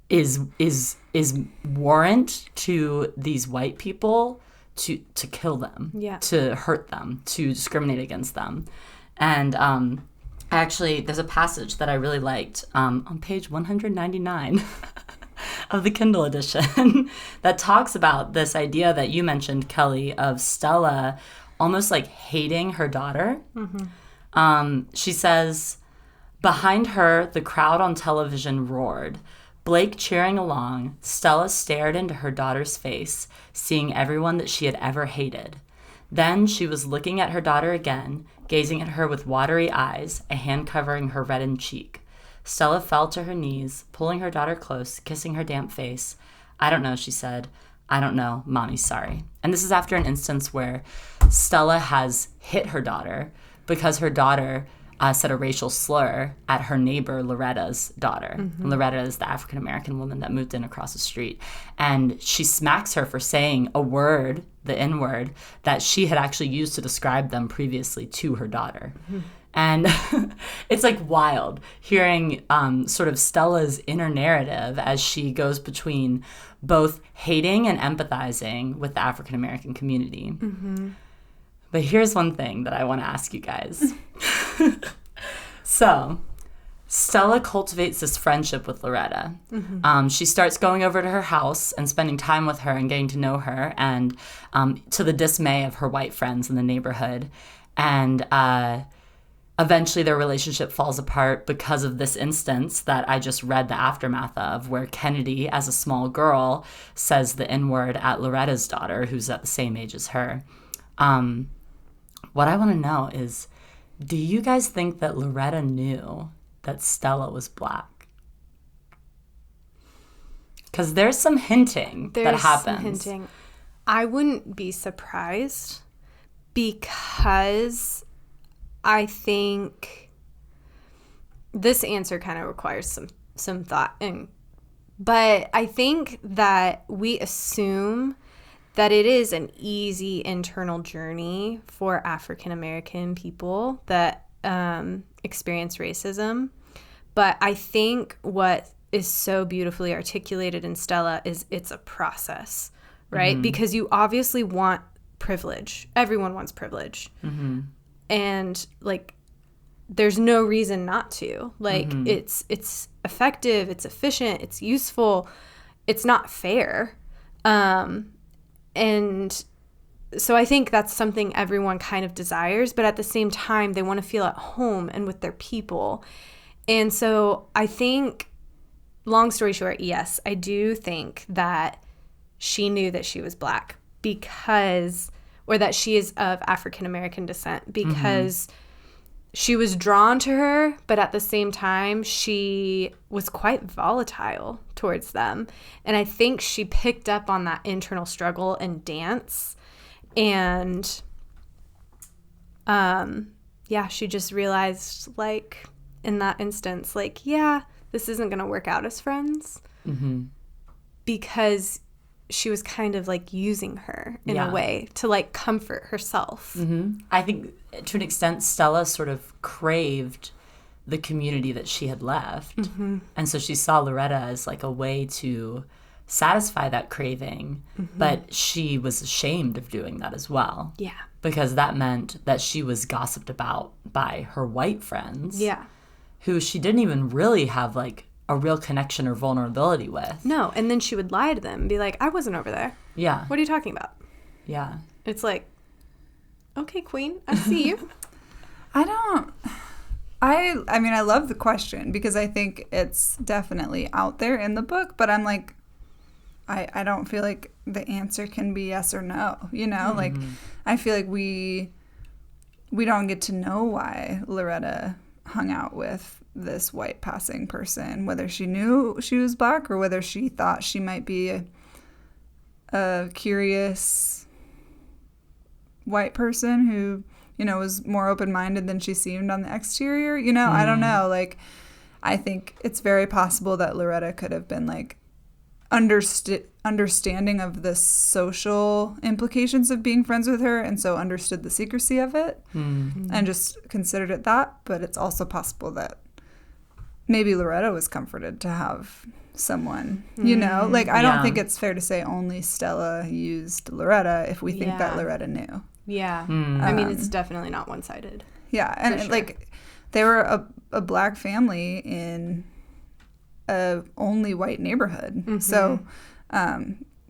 [SPEAKER 1] is warrant to these white people to kill them, to hurt them, to discriminate against them. And actually, there's a passage that I really liked on page 199 of the Kindle edition that talks about this idea that you mentioned, Kelly, of Stella almost like hating her daughter. She says, behind her, the crowd on television roared. Blake cheering along, Stella stared into her daughter's face, seeing everyone that she had ever hated. Then she was looking at her daughter again, gazing at her with watery eyes, a hand covering her reddened cheek. Stella fell to her knees, pulling her daughter close, kissing her damp face. I don't know, she said. I don't know. Mommy's sorry. And this is after an instance where Stella has hit her daughter because her daughter said a racial slur at her neighbor Loretta's daughter. And Loretta is the African-American woman that moved in across the street. And she smacks her for saying a word, the N-word, that she had actually used to describe them previously to her daughter. And it's like wild hearing sort of Stella's inner narrative as she goes between both hating and empathizing with the African-American community. But here's one thing that I want to ask you guys. So, Stella cultivates this friendship with Loretta. She starts going over to her house and spending time with her and getting to know her, and to the dismay of her white friends in the neighborhood. And eventually their relationship falls apart because of this instance that I just read the aftermath of, where Kennedy, as a small girl, says the N-word at Loretta's daughter, who's at the same age as her. What I want to know is, do you guys think that Loretta knew that Stella was black? Because there's some hinting that happens.
[SPEAKER 2] I wouldn't be surprised, because I think this answer kind of requires some thought. But I think that we assume that it is an easy internal journey for African American people that experience racism. But I think what is so beautifully articulated in Stella is it's a process, right? Because you obviously want privilege. Everyone wants privilege. And, like, there's no reason not to. Like, it's effective, it's efficient, it's useful, it's not fair. And so I think that's something everyone kind of desires, but at the same time, they want to feel at home and with their people. And so I think, long story short, yes, I do think that she knew that she was black because, or that she is of African American descent, because she was drawn to her, but at the same time, she was quite volatile towards them. And I think she picked up on that internal struggle and dance. And, she just realized, like, in that instance, like, this isn't going to work out as friends. Because she was kind of, like, using her in a way to, like, comfort herself.
[SPEAKER 1] I think, to an extent, Stella sort of craved the community that she had left. And so she saw Loretta as, like, a way to satisfy that craving. But she was ashamed of doing that as well. Because that meant that she was gossiped about by her white friends. Who she didn't even really have, like, a real connection or vulnerability with.
[SPEAKER 2] No, and then she would lie to them and be like, I wasn't over there. What are you talking about? It's like, okay, queen, I see you.
[SPEAKER 3] I mean, I love the question because I think it's definitely out there in the book, but I'm like, I don't feel like the answer can be yes or no, you know? Like, I feel like we don't get to know why Loretta hung out with this white passing person, whether she knew she was black or whether she thought she might be a curious white person who, you know, was more open-minded than she seemed on the exterior, you know? I don't know. Like, I think it's very possible that Loretta could have been like, understanding of the social implications of being friends with her, and so understood the secrecy of it and just considered it that. But it's also possible that maybe Loretta was comforted to have someone, you know? Like, I don't think it's fair to say only Stella used Loretta if we think that Loretta knew.
[SPEAKER 2] Yeah. I mean, it's definitely not one-sided.
[SPEAKER 3] Yeah, and like, they were a black family in a only white neighborhood. So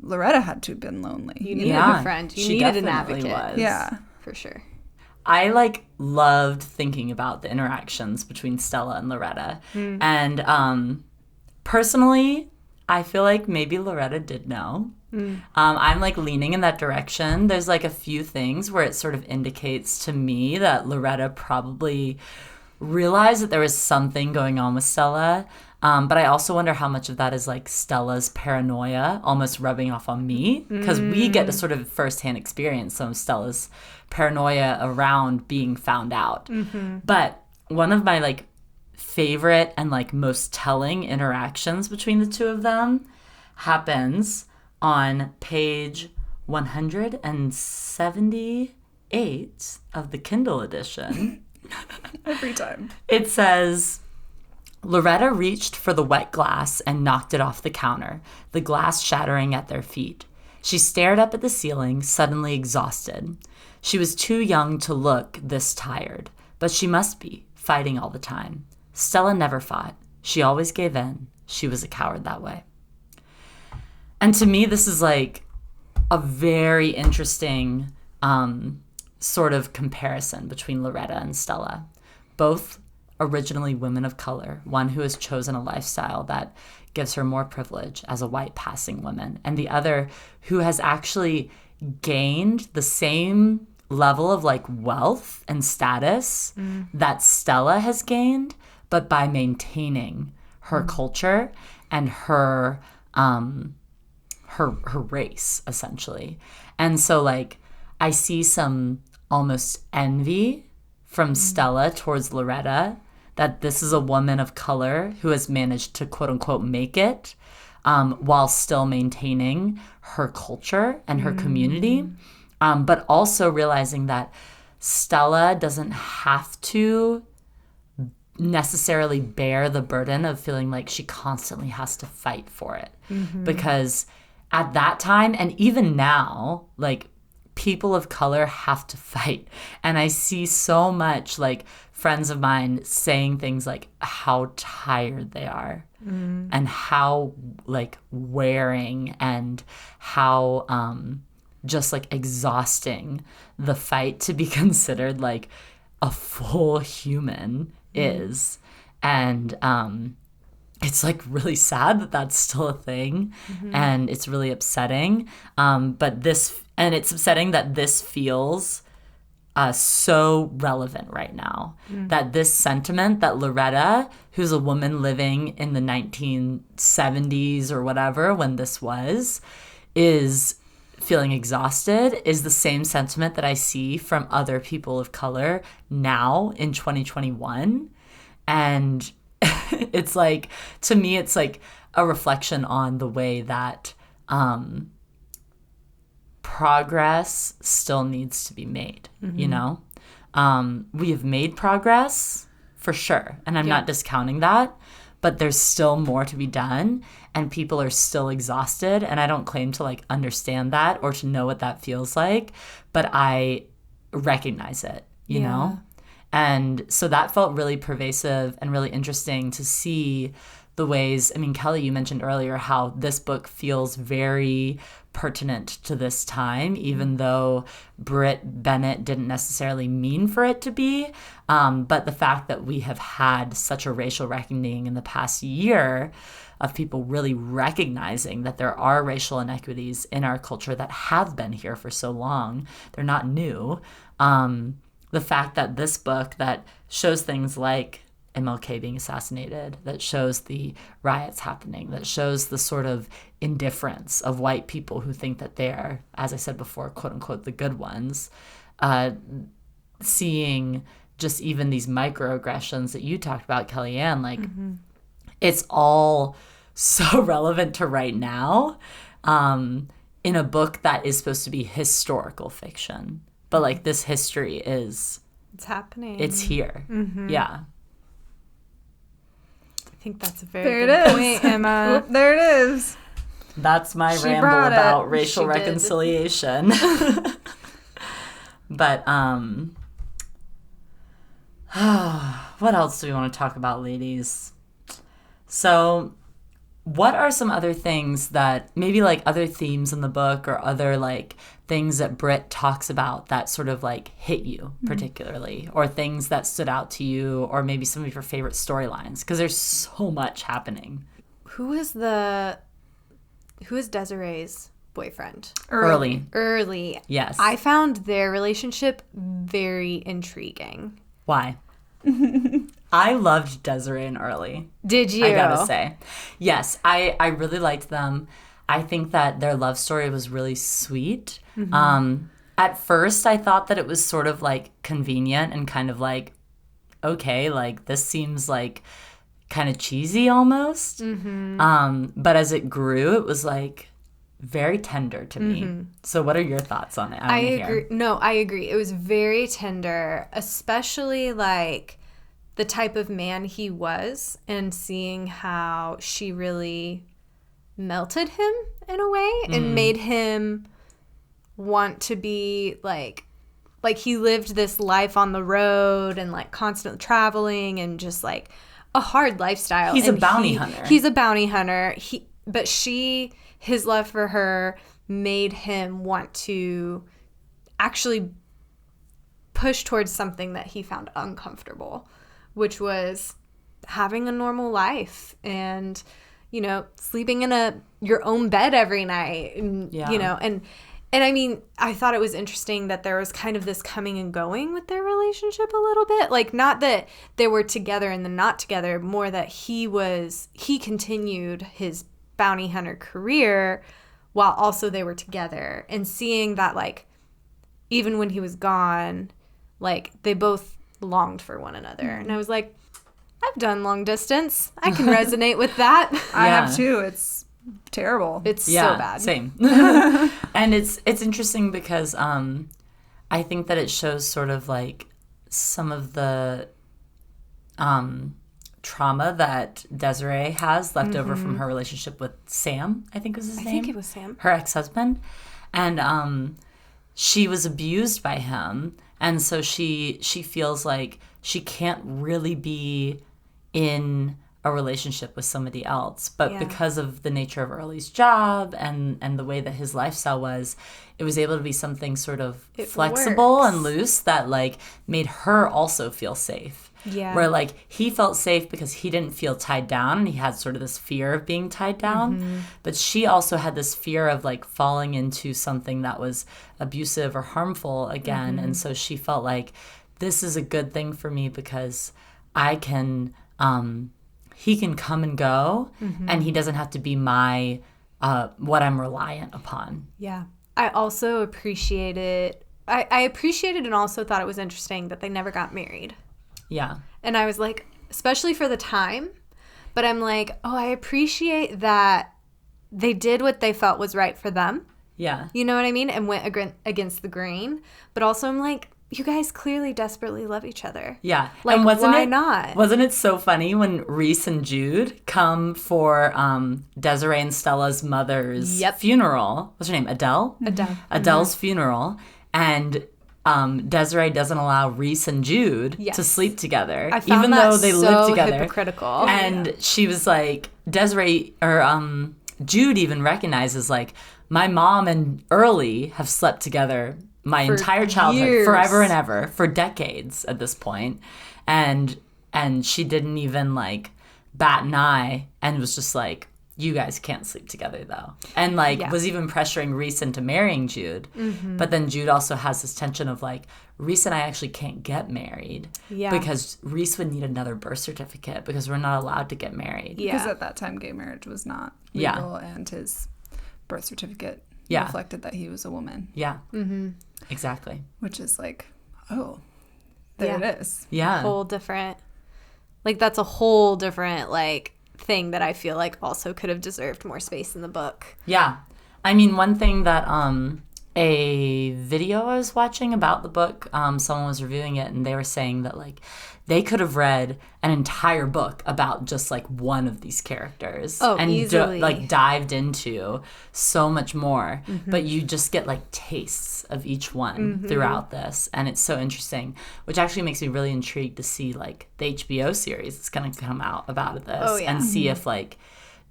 [SPEAKER 3] Loretta had to have been lonely.
[SPEAKER 2] You needed a friend. You needed an advocate.
[SPEAKER 1] Was.
[SPEAKER 3] Yeah.
[SPEAKER 2] For sure.
[SPEAKER 1] I loved thinking about the interactions between Stella and Loretta. And personally, I feel like maybe Loretta did know. I'm leaning in that direction. There's a few things where it sort of indicates to me that Loretta probably realized that there was something going on with Stella. But I also wonder how much of that is Stella's paranoia almost rubbing off on me, because we get to sort of firsthand experience some of Stella's paranoia around being found out. But one of my favorite and most telling interactions between the two of them happens on page 178 of the Kindle edition.
[SPEAKER 3] Every time.
[SPEAKER 1] It says, Loretta reached for the wet glass and knocked it off the counter, the glass shattering at their feet. She stared up at the ceiling, suddenly exhausted. She was too young to look this tired, but she must be, fighting all the time. Stella never fought. She always gave in. She was a coward that way. And to me, this is a very interesting sort of comparison between Loretta and Stella. Both originally women of color, one who has chosen a lifestyle that gives her more privilege as a white passing woman, and the other who has actually gained the same level of wealth and status that Stella has gained, but by maintaining her culture and her race, essentially. And so I see some almost envy from Stella towards Loretta, that this is a woman of color who has managed to quote unquote make it while still maintaining her culture and her community, but also realizing that Stella doesn't have to necessarily bear the burden of feeling like she constantly has to fight for it. Because at that time, and even now, people of color have to fight. And I see so much friends of mine saying things like how tired they are and how wearing and how just exhausting the fight to be considered a full human is. And it's really sad that that's still a thing, and it's really upsetting. And it's upsetting that this feels so relevant right now. That this sentiment that Loretta, who's a woman living in the 1970s or whatever when this was, is feeling exhausted, is the same sentiment that I see from other people of color now in 2021. And it's to me, it's a reflection on the way that progress still needs to be made, you know? We have made progress for sure, and I'm not discounting that, but there's still more to be done, and people are still exhausted, and I don't claim to understand that or to know what that feels like, but I recognize it, you know? And so that felt really pervasive and really interesting to see the ways, I mean, Kelly, you mentioned earlier how this book feels very pertinent to this time, even though Brit Bennett didn't necessarily mean for it to be. But the fact that we have had such a racial reckoning in the past year of people really recognizing that there are racial inequities in our culture that have been here for so long, they're not new. The fact that this book that shows things like MLK being assassinated, that shows the riots happening, that shows the sort of indifference of white people who think that they're, as I said before, quote unquote, the good ones, seeing just even these microaggressions that you talked about, Kellyanne, it's all so relevant to right now in a book that is supposed to be historical fiction. But like this history is...
[SPEAKER 2] It's happening.
[SPEAKER 1] It's here. Yeah.
[SPEAKER 2] I think that's a very good point, Emma.
[SPEAKER 3] Oop, there it is.
[SPEAKER 1] That's my ramble about racial reconciliation. But what else do we want to talk about, ladies? So what are some other things that maybe like other themes in the book or other like things that Brit talks about that sort of like hit you particularly, or things that stood out to you, or maybe some of your favorite storylines? Because there's so much happening.
[SPEAKER 2] Who is Desiree's boyfriend?
[SPEAKER 1] Early. Yes.
[SPEAKER 2] I found their relationship very intriguing.
[SPEAKER 1] Why? I loved Desiree and Early.
[SPEAKER 2] Did you?
[SPEAKER 1] I gotta say. Yes, I really liked them. I think that their love story was really sweet. At first, I thought that it was sort of like convenient and kind of like, okay, like this seems like kind of cheesy almost. But as it grew, it was like very tender to me. So what are your thoughts on it?
[SPEAKER 2] I agree. No, I agree. It was very tender, especially like the type of man he was, and seeing how she really melted him in a way and made him want to be like he lived this life on the road and like constant traveling and just like a hard lifestyle.
[SPEAKER 1] He's a bounty hunter.
[SPEAKER 2] He's a bounty hunter. His love for her made him want to actually push towards something that he found uncomfortable, which was having a normal life and, you know, sleeping in your own bed every night. And, you know, and I mean, I thought it was interesting that there was kind of this coming and going with their relationship a little bit. Like, not that they were together and then not together, more that he continued his bounty hunter career while also they were together, and seeing that like even when he was gone, like they both longed for one another. And I was like, I've done long distance. I can resonate with that.
[SPEAKER 3] I have too. It's terrible.
[SPEAKER 2] It's so bad.
[SPEAKER 1] Same. And it's interesting because I think that it shows sort of like some of the trauma that Desiree has left over from her relationship with Sam, I think was his name.
[SPEAKER 2] I think it was Sam.
[SPEAKER 1] Her ex-husband. And she was abused by him. And so she feels like she can't really be in a relationship with somebody else. But because of the nature of Early's job and the way that his lifestyle was, it was able to be something sort of flexible and loose that like made her also feel safe.
[SPEAKER 2] Yeah.
[SPEAKER 1] Where like he felt safe because he didn't feel tied down and he had sort of this fear of being tied down. But she also had this fear of like falling into something that was abusive or harmful again. And so she felt like this is a good thing for me because I can he can come and go and he doesn't have to be my what I'm reliant upon.
[SPEAKER 2] Yeah. I also appreciated I appreciated and also thought it was interesting that they never got married.
[SPEAKER 1] Yeah.
[SPEAKER 2] And I was like, especially for the time, but I'm like, oh, I appreciate that they did what they felt was right for them.
[SPEAKER 1] Yeah.
[SPEAKER 2] You know what I mean? And went against the grain. But also I'm like, you guys clearly desperately love each other.
[SPEAKER 1] Yeah.
[SPEAKER 2] Like,
[SPEAKER 1] and
[SPEAKER 2] why not?
[SPEAKER 1] Wasn't it so funny when Reese and Jude come for Desiree and Stella's mother's funeral? What's her name? Adele? Adele's funeral. And Desiree doesn't allow Reese and Jude to sleep together, even though they live together.
[SPEAKER 2] Hypocritical.
[SPEAKER 1] And she was like, Desiree or Jude even recognizes like, my mom and Early have slept together my entire childhood, forever and ever, for decades at this point. And she didn't even like bat an eye and was just like, you guys can't sleep together though. And like was even pressuring Reese into marrying Jude. But then Jude also has this tension of like, Reese and I actually can't get married because Reese would need another birth certificate because we're not allowed to get married.
[SPEAKER 3] Because at that time gay marriage was not legal and his birth certificate reflected that he was a woman.
[SPEAKER 1] Yeah. Exactly.
[SPEAKER 3] Which is like, oh, there it is.
[SPEAKER 1] Yeah.
[SPEAKER 2] Whole different, like that's a whole different like thing that I feel like also could have deserved more space in the book.
[SPEAKER 1] Yeah. I mean, one thing that a video I was watching about the book, someone was reviewing it, and they were saying that, like, they could have read an entire book about just, like, one of these characters. And
[SPEAKER 2] easily.
[SPEAKER 1] dived into so much more. But you just get, like, tastes of each one throughout this. And it's so interesting, which actually makes me really intrigued to see, like, the HBO series that's going to come out about this. And see if, like,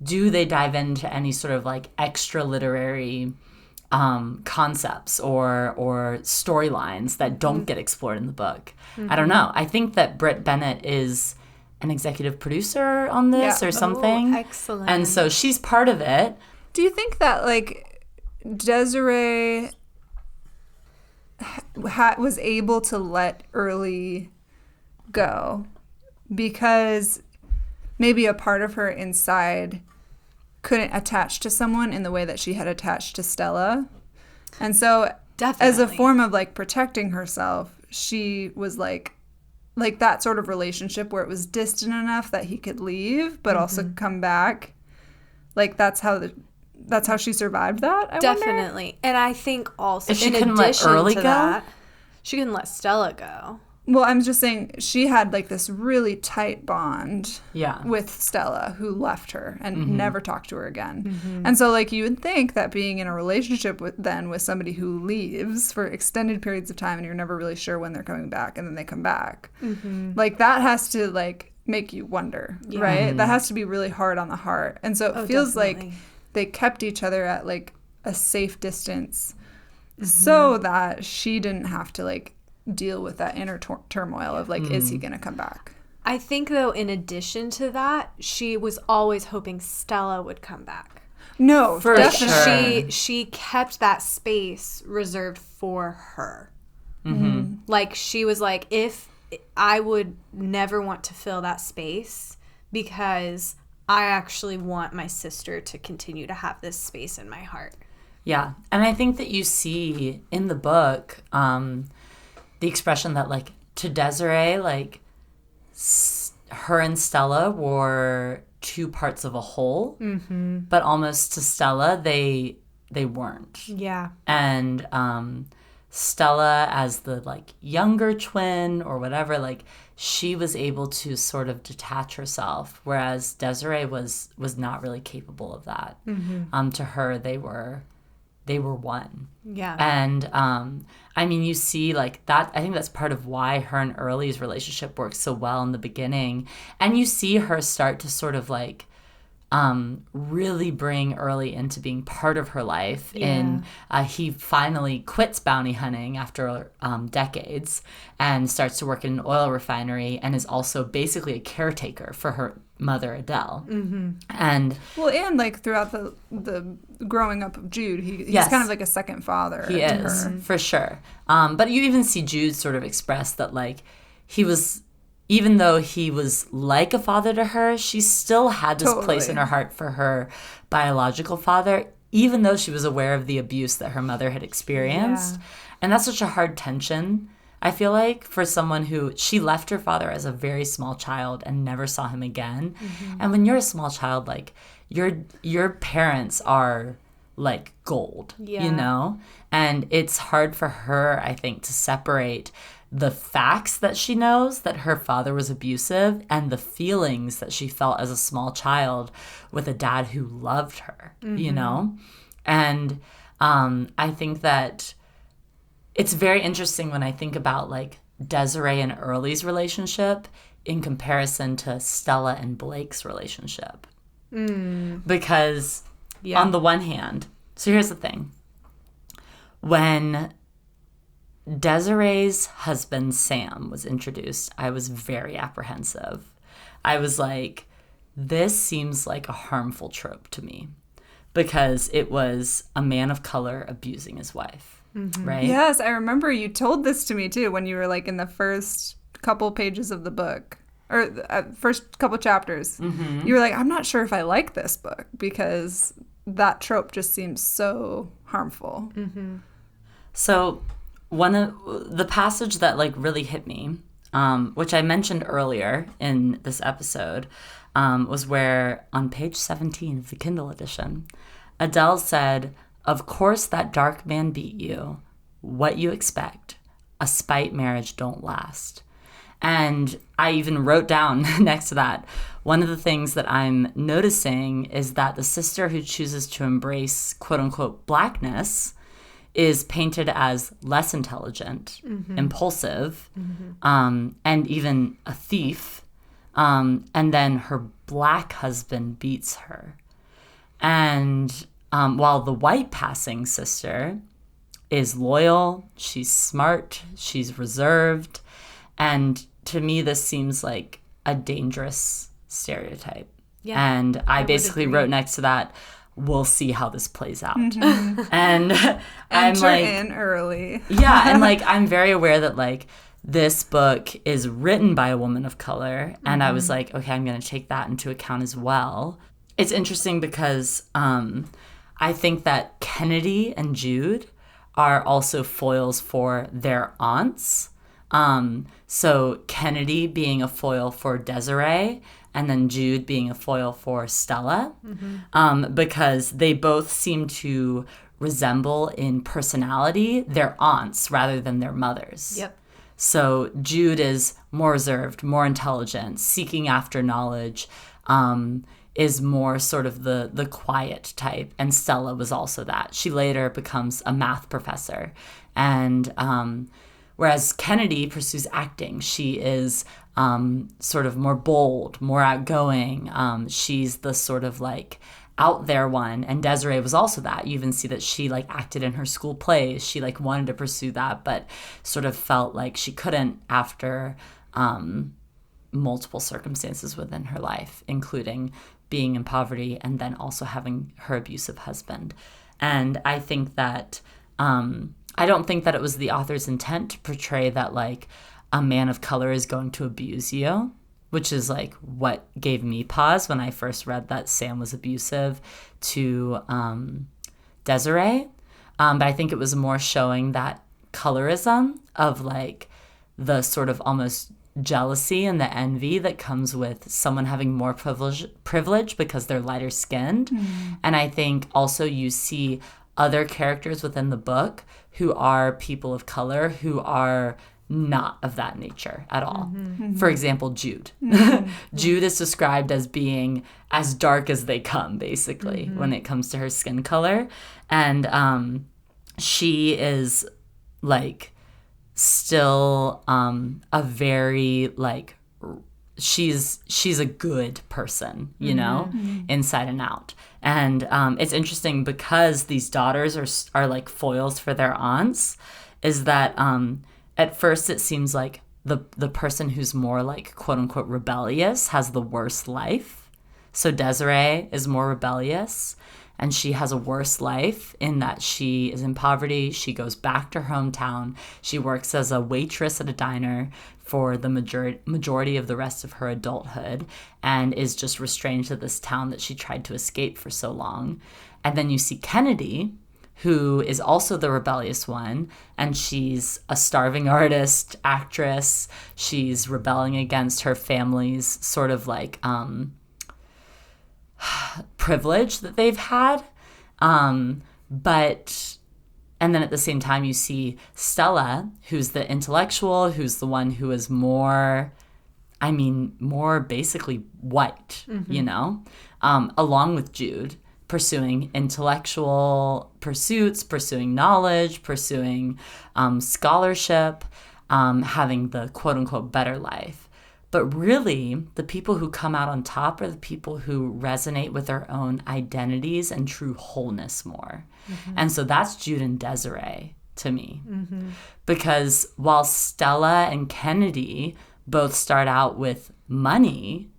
[SPEAKER 1] do they dive into any sort of, like, extra literary concepts or storylines that don't get explored in the book. I don't know. I think that Brit Bennett is an executive producer on this or something.
[SPEAKER 2] Oh, excellent.
[SPEAKER 1] And so she's part of it.
[SPEAKER 3] Do you think that, like, Desiree was able to let Early go because maybe a part of her inside couldn't attach to someone in the way that she had attached to Stella? And so
[SPEAKER 2] Definitely.
[SPEAKER 3] as a form of, like, protecting herself, she was like that sort of relationship where it was distant enough that he could leave but also come back. Like, that's how she survived that, I wonder?
[SPEAKER 2] Definitely. And I think also,
[SPEAKER 1] If she
[SPEAKER 2] in
[SPEAKER 1] couldn't let
[SPEAKER 2] addition
[SPEAKER 1] Early
[SPEAKER 2] to
[SPEAKER 1] go?
[SPEAKER 2] that, she couldn't let Stella go.
[SPEAKER 3] Well, I'm just saying she had, like, this really tight bond
[SPEAKER 1] Yeah.
[SPEAKER 3] with Stella, who left her and never talked to her again. And so, like, you would think that being in a relationship with somebody who leaves for extended periods of time and you're never really sure when they're coming back and then they come back, like, that has to, like, make you wonder, right? That has to be really hard on the heart. And so it feels
[SPEAKER 2] definitely.
[SPEAKER 3] like they kept each other at, like, a safe distance so that she didn't have to, like, deal with that inner turmoil of, like, is he gonna come back?
[SPEAKER 2] I think, though, in addition to that, she was always hoping Stella would come back.
[SPEAKER 3] No,
[SPEAKER 1] For
[SPEAKER 3] definitely.
[SPEAKER 1] sure.
[SPEAKER 2] She kept that space reserved for her. Like, she was like, if I would never want to fill that space because I actually want my sister to continue to have this space in my heart.
[SPEAKER 1] Yeah. And I think that you see in the book the expression that, like, to Desiree, like, her and Stella were two parts of a whole, but almost to Stella, they weren't.
[SPEAKER 2] Yeah.
[SPEAKER 1] And Stella, as the, like, younger twin or whatever, like, she was able to sort of detach herself, whereas Desiree was not really capable of that. To her, they were one.
[SPEAKER 2] Yeah.
[SPEAKER 1] And I mean, you see, like, that, I think that's part of why her and Early's relationship works so well in the beginning. And you see her start to sort of, like, really bring Early into being part of her life. And he finally quits bounty hunting after decades and starts to work in an oil refinery and is also basically a caretaker for her mother, Adele. And
[SPEAKER 3] Well, and, like, throughout the growing up of Jude, he's
[SPEAKER 1] Yes.
[SPEAKER 3] kind of like a second father
[SPEAKER 1] he
[SPEAKER 3] to
[SPEAKER 1] is,
[SPEAKER 3] her.
[SPEAKER 1] for sure. But you even see Jude sort of express that, like, he was, even though he was like a father to her, she still had this place in her heart for her biological father, even though she was aware of the abuse that her mother had experienced. And that's such a hard tension, I feel like, for someone who, she left her father as a very small child and never saw him again. And when you're a small child, like, your parents are, like, gold, you know? And it's hard for her, I think, to separate the facts that she knows that her father was abusive and the feelings that she felt as a small child with a dad who loved her, you know? And I think that it's very interesting when I think about, like, Desiree and Early's relationship in comparison to Stella and Blake's relationship. Because on the one hand, so here's the thing. When Desiree's husband, Sam, was introduced, I was very apprehensive. I was like, this seems like a harmful trope to me because it was a man of color abusing his wife, right?
[SPEAKER 3] Yes, I remember you told this to me, too, when you were, like, in the first couple pages of the book. Or first couple chapters. You were like, I'm not sure if I like this book because that trope just seems so harmful.
[SPEAKER 1] So one of the passage that, like, really hit me which I mentioned earlier in this episode, was where on page 17 of the Kindle edition, Adele said, "Of course that dark man beat you. What you expect. A spite marriage don't last." And I even wrote down next to that, one of the things that I'm noticing is that the sister who chooses to embrace quote unquote blackness is painted as less intelligent, impulsive, and even a thief. And then her black husband beats her. And while the white passing sister is loyal, she's smart, she's reserved. And to me, this seems like a dangerous stereotype. Yeah, and I basically wrote next to that, we'll see how this plays out. And I'm like,
[SPEAKER 3] in early.
[SPEAKER 1] Yeah, and like I'm very aware that like this book is written by a woman of color, and I was like, okay, I'm going to take that into account as well. It's interesting because I think that Kennedy and Jude are also foils for their aunts. So Kennedy being a foil for Desiree, and then Jude being a foil for Stella, because they both seem to resemble in personality their aunts rather than their mothers.
[SPEAKER 2] Yep.
[SPEAKER 1] So Jude is more reserved, more intelligent, seeking after knowledge, is more sort of the quiet type. And Stella was also that. She later becomes a math professor. And whereas Kennedy pursues acting, she is sort of more bold, more outgoing. She's the sort of like out there one, and Desiree was also that. You even see that she like acted in her school plays. She like wanted to pursue that, but sort of felt like she couldn't after multiple circumstances within her life, including being in poverty and then also having her abusive husband. And I think that I don't think that it was the author's intent to portray that like a man of color is going to abuse you, which is like what gave me pause when I first read that Sam was abusive to Desiree. But I think it was more showing that colorism of like the sort of almost jealousy and the envy that comes with someone having more privilege because they're lighter skinned. And I think also you see other characters within the book who are people of color who are not of that nature at all. For example, Jude. Jude is described as being as dark as they come, basically, when it comes to her skin color. And she is like still a very like she's a good person, you know, inside and out. And it's interesting because these daughters are like foils for their aunts, is that at first it seems like the person who's more like quote unquote rebellious has the worst life. So Desiree is more rebellious, and she has a worse life in that she is in poverty. She goes back to her hometown. She works as a waitress at a diner for the majority of the rest of her adulthood, and is just restrained to this town that she tried to escape for so long. And then you see Kennedy, who is also the rebellious one, and she's a starving artist, actress. She's rebelling against her family's sort of like privilege that they've had. And then at the same time, you see Stella, who's the intellectual, who's the one who is more basically white, you know, along with Jude, pursuing intellectual pursuits, pursuing knowledge, pursuing scholarship, having the quote unquote better life. But really, the people who come out on top are the people who resonate with their own identities and true wholeness more. And so that's Jude and Desiree to me. Because while Stella and Kennedy both start out with money,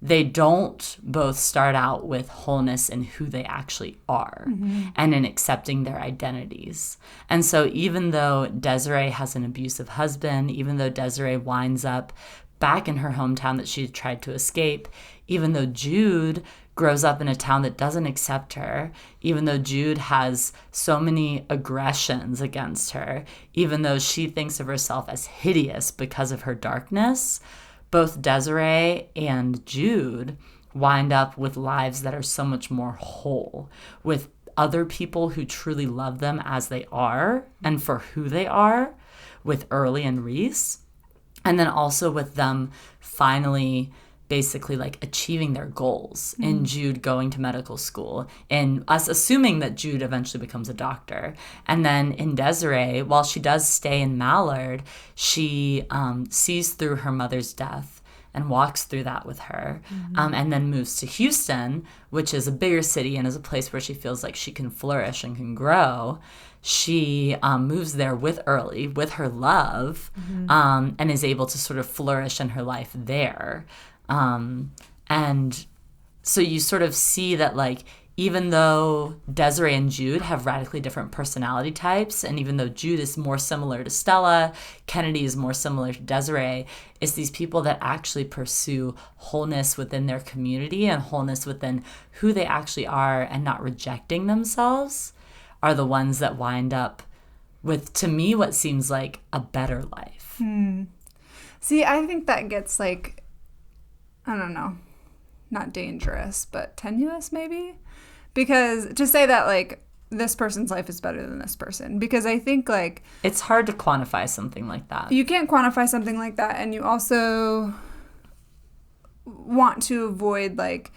[SPEAKER 1] they don't both start out with wholeness in who they actually are and in accepting their identities. And so even though Desiree has an abusive husband, even though Desiree winds up back in her hometown that she tried to escape, even though Jude grows up in a town that doesn't accept her, even though Jude has so many aggressions against her, even though she thinks of herself as hideous because of her darkness. Both Desiree and Jude wind up with lives that are so much more whole, with other people who truly love them as they are and for who they are, with Early and Reese, and then also with them finally basically like achieving their goals, in Jude going to medical school, and us assuming that Jude eventually becomes a doctor. And then in Desiree, while she does stay in Mallard, she sees through her mother's death and walks through that with her, and then moves to Houston, which is a bigger city and is a place where she feels like she can flourish and can grow. She moves there with Early, with her love, and is able to sort of flourish in her life there. And so you sort of see that, like, even though Desiree and Jude have radically different personality types, and even though Jude is more similar to Stella, Kennedy is more similar to Desiree, it's these people that actually pursue wholeness within their community and wholeness within who they actually are and not rejecting themselves are the ones that wind up with, to me, what seems like a better life.
[SPEAKER 3] See, I think that gets, like, I don't know, not dangerous, but tenuous maybe? Because to say that, like, this person's life is better than this person, because I think, like,
[SPEAKER 1] it's hard to quantify something like that.
[SPEAKER 3] You can't quantify something like that, and you also want to avoid, like,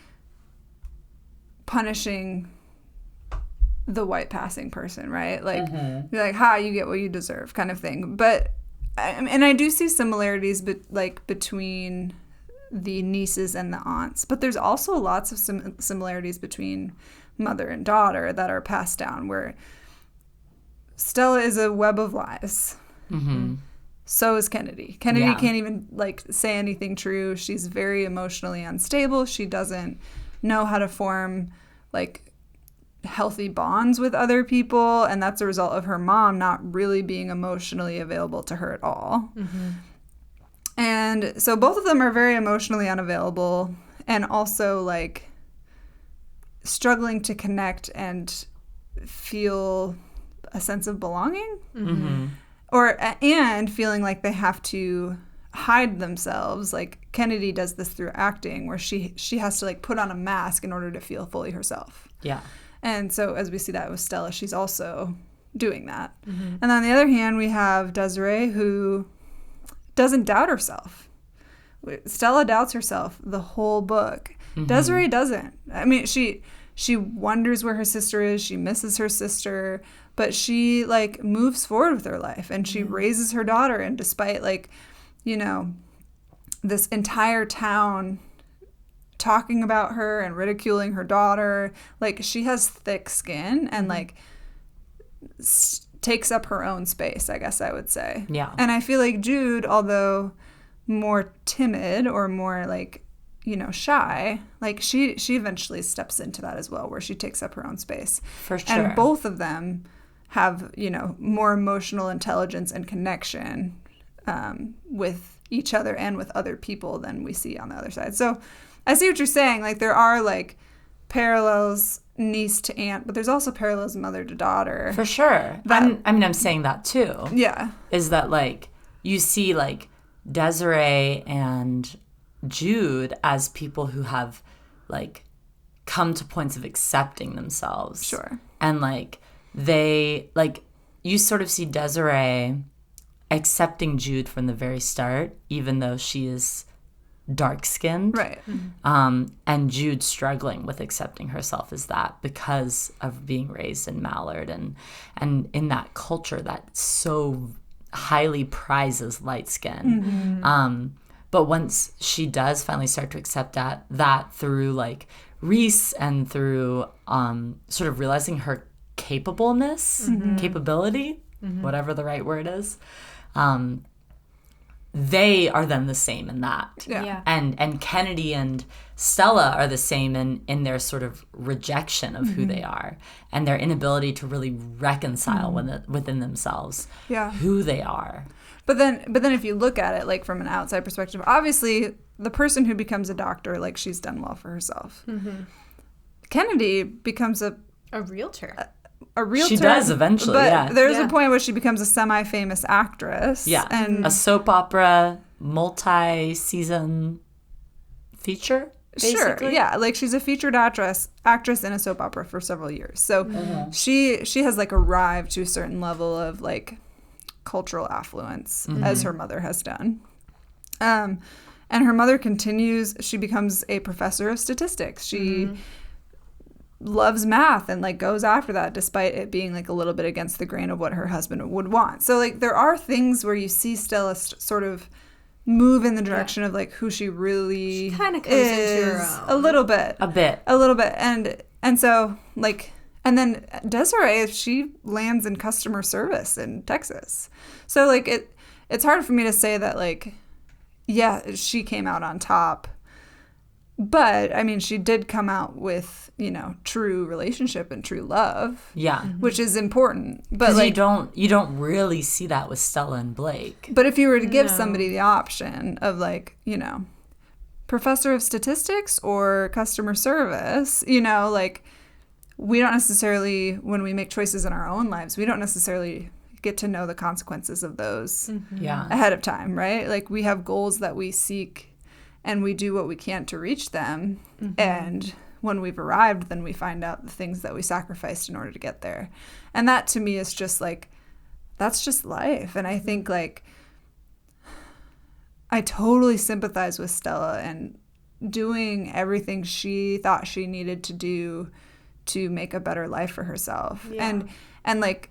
[SPEAKER 3] punishing the white passing person, right? Like, you're like, ha, you get what you deserve kind of thing. But, and I do see similarities, between the nieces and the aunts, but there's also lots of similarities between mother and daughter that are passed down, where Stella is a web of lies. So is Kennedy. Kennedy can't even, like, say anything true. She's very emotionally unstable. She doesn't know how to form, like, healthy bonds with other people, and that's a result of her mom not really being emotionally available to her at all. And so both of them are very emotionally unavailable, and also, like, struggling to connect and feel a sense of belonging, and feeling like they have to hide themselves. Like, Kennedy does this through acting, where she has to, like, put on a mask in order to feel fully herself. And so as we see that with Stella, she's also doing that. And then on the other hand, we have Desiree, who doesn't doubt herself. Stella doubts herself the whole book. Desiree doesn't. I mean, she wonders where her sister is. She misses her sister, but she, like, moves forward with her life, and she raises her daughter. And despite, like, you know, this entire town talking about her and ridiculing her daughter, like, she has thick skin and, like, takes up her own space, I guess I would say. And I feel like Jude, although more timid or more, like, you know, shy, like, she eventually steps into that as well, where she takes up her own space.
[SPEAKER 1] For sure.
[SPEAKER 3] And both of them have, you know, more emotional intelligence and connection with each other and with other people than we see on the other side. So I see what you're saying. Like, there are, like, parallels niece to aunt, but there's also parallels mother to daughter.
[SPEAKER 1] For sure. I'm saying that too. Is that, like, you see, like, Desiree and Jude as people who have, like, come to points of accepting themselves. And, like, they, like, you sort of see Desiree accepting Jude from the very start, even though she is dark-skinned. And Jude struggling with accepting herself as that because of being raised in Mallard and in that culture that so highly prizes light skin. But once she does finally start to accept that through, like, Reese and through sort of realizing her capability, whatever the right word is, they are then the same in that. And Kennedy and Stella are the same in their sort of rejection of who they are and their inability to really reconcile within themselves who they are.
[SPEAKER 3] But then if you look at it, like, from an outside perspective, obviously the person who becomes a doctor, like, she's done well for herself. Kennedy becomes a
[SPEAKER 2] realtor.
[SPEAKER 3] A realtor.
[SPEAKER 1] She does eventually,
[SPEAKER 3] but there's a point where she becomes a semi-famous actress.
[SPEAKER 1] Yeah,
[SPEAKER 3] and
[SPEAKER 1] a soap opera, multi-season feature, basically.
[SPEAKER 3] Sure, yeah. Like, she's a featured actress in a soap opera for several years. So she has, like, arrived to a certain level of, like, cultural affluence, as her mother has done. And her mother continues. She becomes a professor of statistics. She loves math and, like, goes after that despite it being, like, a little bit against the grain of what her husband would want. So, like, there are things where you see Stella sort of move in the direction of, like, who she really
[SPEAKER 2] kind of comes into her own.
[SPEAKER 3] A little bit. And so, like, and then Desiree, she lands in customer service in Texas. So, like, it's hard for me to say that, like, yeah, she came out on top. But, I mean, she did come out with, you know, true relationship and true love.
[SPEAKER 1] Yeah.
[SPEAKER 3] Which is important. But, like,
[SPEAKER 1] you don't really see that with Stella and Blake.
[SPEAKER 3] But if you were to give somebody the option of, like, you know, professor of statistics or customer service, you know, like, we don't necessarily, when we make choices in our own lives, we don't necessarily get to know the consequences of those ahead of time, right? Like, we have goals that we seek and we do what we can to reach them. And when we've arrived, then we find out the things that we sacrificed in order to get there. And that, to me, is just, like, that's just life. And I think, like, I totally sympathize with Stella and doing everything she thought she needed to do to make a better life for herself. And like,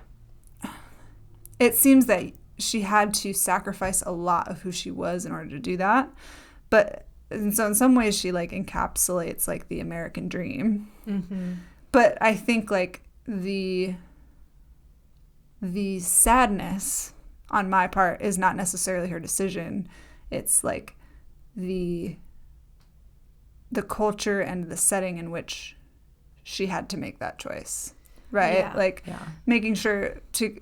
[SPEAKER 3] it seems that she had to sacrifice a lot of who she was in order to do that. But, and so in some ways she, like, encapsulates, like, the American dream. But I think, like, the sadness on my part is not necessarily her decision. It's, like, the culture and the setting in which she had to make that choice, right? Making sure to,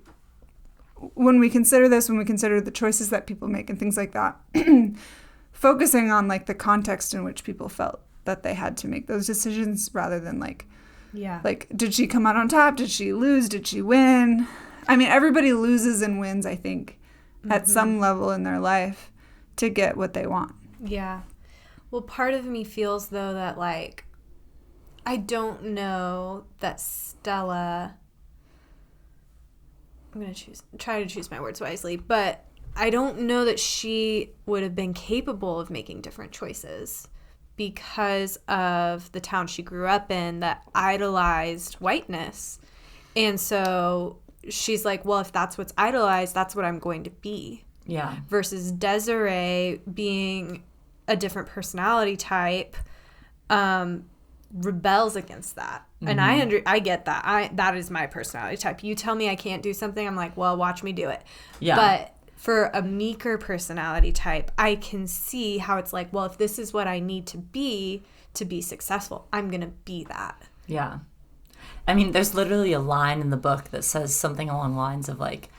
[SPEAKER 3] when we consider the choices that people make and things like that, focusing on, like, the context in which people felt that they had to make those decisions rather than, like, did she come out on top? Did she lose? Did she win? I mean, everybody loses and wins, I think, at some level in their life to get what they want.
[SPEAKER 2] Yeah. Well, part of me feels, though, that, like, I don't know that Stella, I'm going to try to choose my words wisely, but I don't know that she would have been capable of making different choices because of the town she grew up in that idolized whiteness. And so she's like, well, if that's what's idolized, that's what I'm going to be.
[SPEAKER 1] Yeah.
[SPEAKER 2] Versus Desiree being a different personality type, rebels against that. And I get that. That is my personality type. You tell me I can't do something, I'm like, well, watch me do it. Yeah. But for a meeker personality type, I can see how it's like, well, if this is what I need to be successful, I'm going to be that.
[SPEAKER 1] Yeah. I mean, there's literally a line in the book that says something along the lines of, like,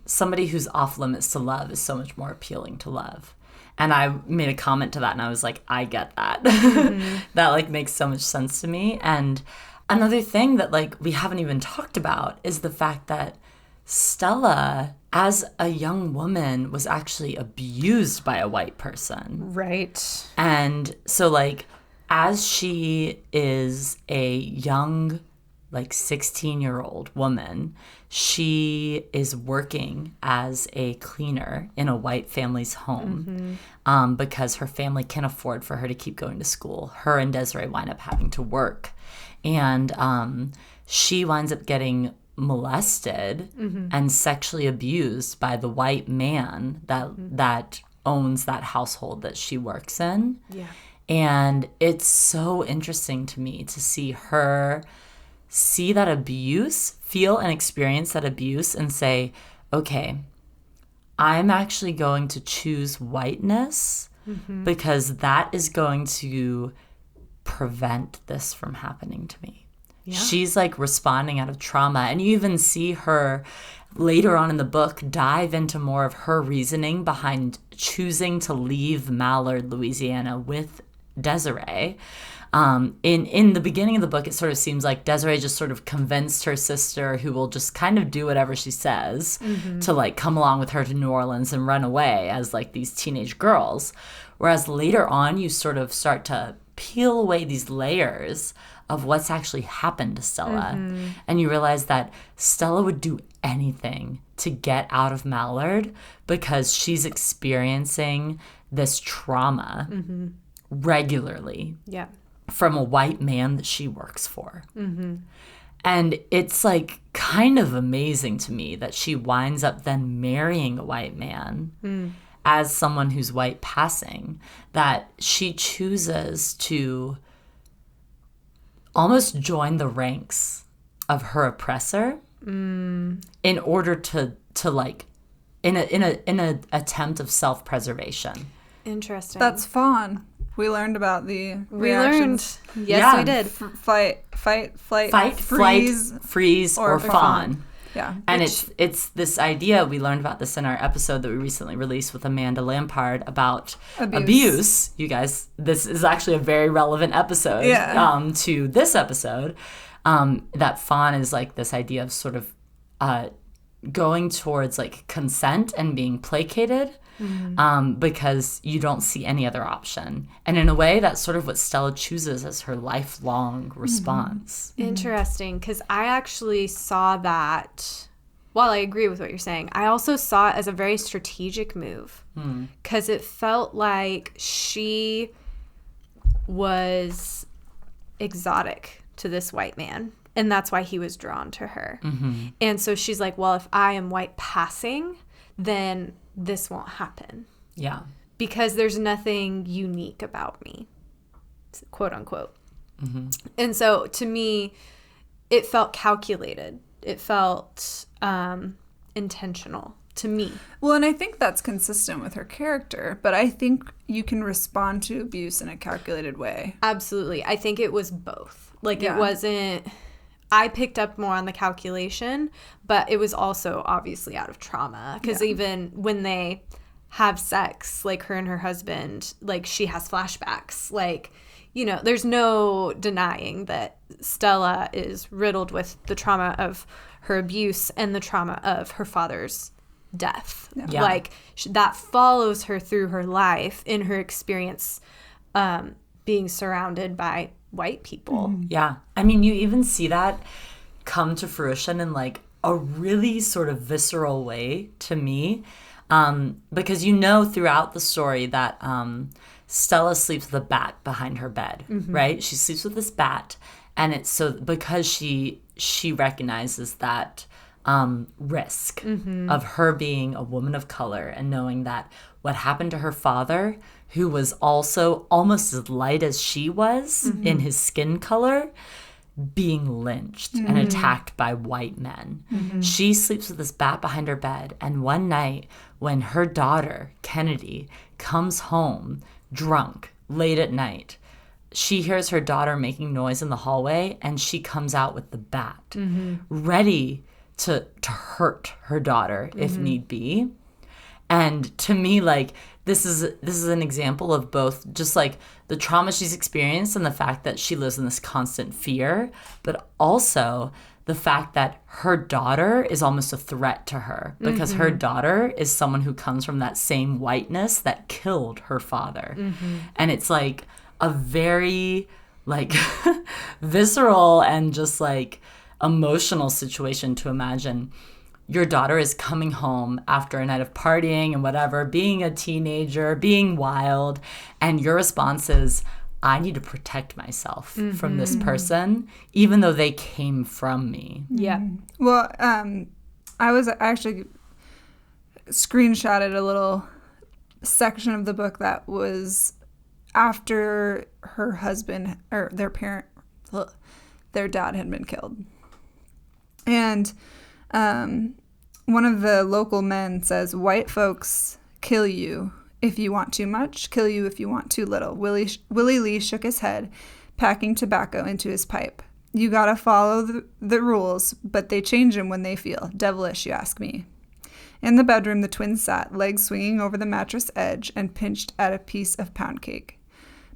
[SPEAKER 1] somebody who's off limits to love is so much more appealing to love. And I made a comment to that, and I was like, I get that. That, like, makes so much sense to me. And another thing that, like, we haven't even talked about is the fact that Stella, as a young woman, was actually abused by a white person.
[SPEAKER 2] Right.
[SPEAKER 1] And so, like, as she is a young, like, 16-year-old woman, she is working as a cleaner in a white family's home because her family can't afford for her to keep going to school. Her and Desiree wind up having to work. And she winds up getting molested and sexually abused by the white man that owns that household that she works in.
[SPEAKER 2] Yeah.
[SPEAKER 1] And it's so interesting to me to see her see that abuse, feel and experience that abuse, and say, okay, I'm actually going to choose whiteness because that is going to prevent this from happening to me. Yeah. She's, like, responding out of trauma. And you even see her later on in the book dive into more of her reasoning behind choosing to leave Mallard, Louisiana with Desiree. In the beginning of the book, it sort of seems like Desiree just sort of convinced her sister, who will just kind of do whatever she says, to like come along with her to New Orleans and run away as like these teenage girls. Whereas later on, you sort of start to peel away these layers of what's actually happened to Stella. And you realize that Stella would do anything to get out of Mallard because she's experiencing this trauma regularly.
[SPEAKER 2] Yeah.
[SPEAKER 1] From a white man that she works for. And it's like kind of amazing to me that she winds up then marrying a white man as someone who's white passing, that she chooses to almost join the ranks of her oppressor in order to like in a attempt of self-preservation.
[SPEAKER 2] Interesting.
[SPEAKER 3] That's fawn. We learned about the
[SPEAKER 2] We
[SPEAKER 3] reactions.
[SPEAKER 2] learned. Yes, we did.
[SPEAKER 3] Fight, flight,
[SPEAKER 1] freeze, or fawn.
[SPEAKER 3] Yeah.
[SPEAKER 1] And it's this idea, we learned about this in our episode that we recently released with Amanda Lampard about abuse. You guys, this is actually a very relevant episode to this episode. That fawn is like this idea of sort of going towards like consent and being placated. Because you don't see any other option. And in a way, that's sort of what Stella chooses as her lifelong response.
[SPEAKER 2] Interesting, because I actually saw that, while I agree with what you're saying, I also saw it as a very strategic move. Because it felt like she was exotic to this white man. And that's why he was drawn to her. And so she's like, well, if I am white passing, then this won't happen.
[SPEAKER 1] Yeah.
[SPEAKER 2] Because there's nothing unique about me, quote unquote. And so to me, it felt calculated. It felt intentional to me.
[SPEAKER 3] Well, and I think that's consistent with her character, but I think you can respond to abuse in a calculated way.
[SPEAKER 2] Absolutely. I think it was both. Like it wasn't... I picked up more on the calculation, but it was also obviously out of trauma. Because even when they have sex, like her and her husband, like she has flashbacks. Like, you know, there's no denying that Stella is riddled with the trauma of her abuse and the trauma of her father's death.
[SPEAKER 1] Yeah.
[SPEAKER 2] Like that follows her through her life in her experience being surrounded by white people.
[SPEAKER 1] Yeah. I mean, you even see that come to fruition in like a really sort of visceral way to me. Because you know throughout the story that Stella sleeps with a bat behind her bed, right? She sleeps with this bat. And it's so because she recognizes that risk of her being a woman of color and knowing that what happened to her father, who was also almost as light as she was in his skin color, being lynched and attacked by white men. She sleeps with this bat behind her bed. And one night when her daughter, Kennedy, comes home drunk late at night, she hears her daughter making noise in the hallway and she comes out with the bat, ready to hurt her daughter if need be. And to me, like, this is an example of both just like the trauma she's experienced and the fact that she lives in this constant fear, but also the fact that her daughter is almost a threat to her because her daughter is someone who comes from that same whiteness that killed her father. And it's like a very like visceral and just like emotional situation to imagine. Your daughter is coming home after a night of partying and whatever, being a teenager, being wild, and your response is, I need to protect myself from this person, even though they came from me.
[SPEAKER 2] Yeah.
[SPEAKER 3] Well, I actually screenshotted a little section of the book that was after her husband or their dad had been killed. And one of the local men says, white folks kill you if you want too much, kill you if you want too little. Willie Lee shook his head, packing tobacco into his pipe. You gotta follow the rules, but they change them when they feel devilish, you ask me. In the bedroom, the twins sat, legs swinging over the mattress edge, and pinched at a piece of pound cake.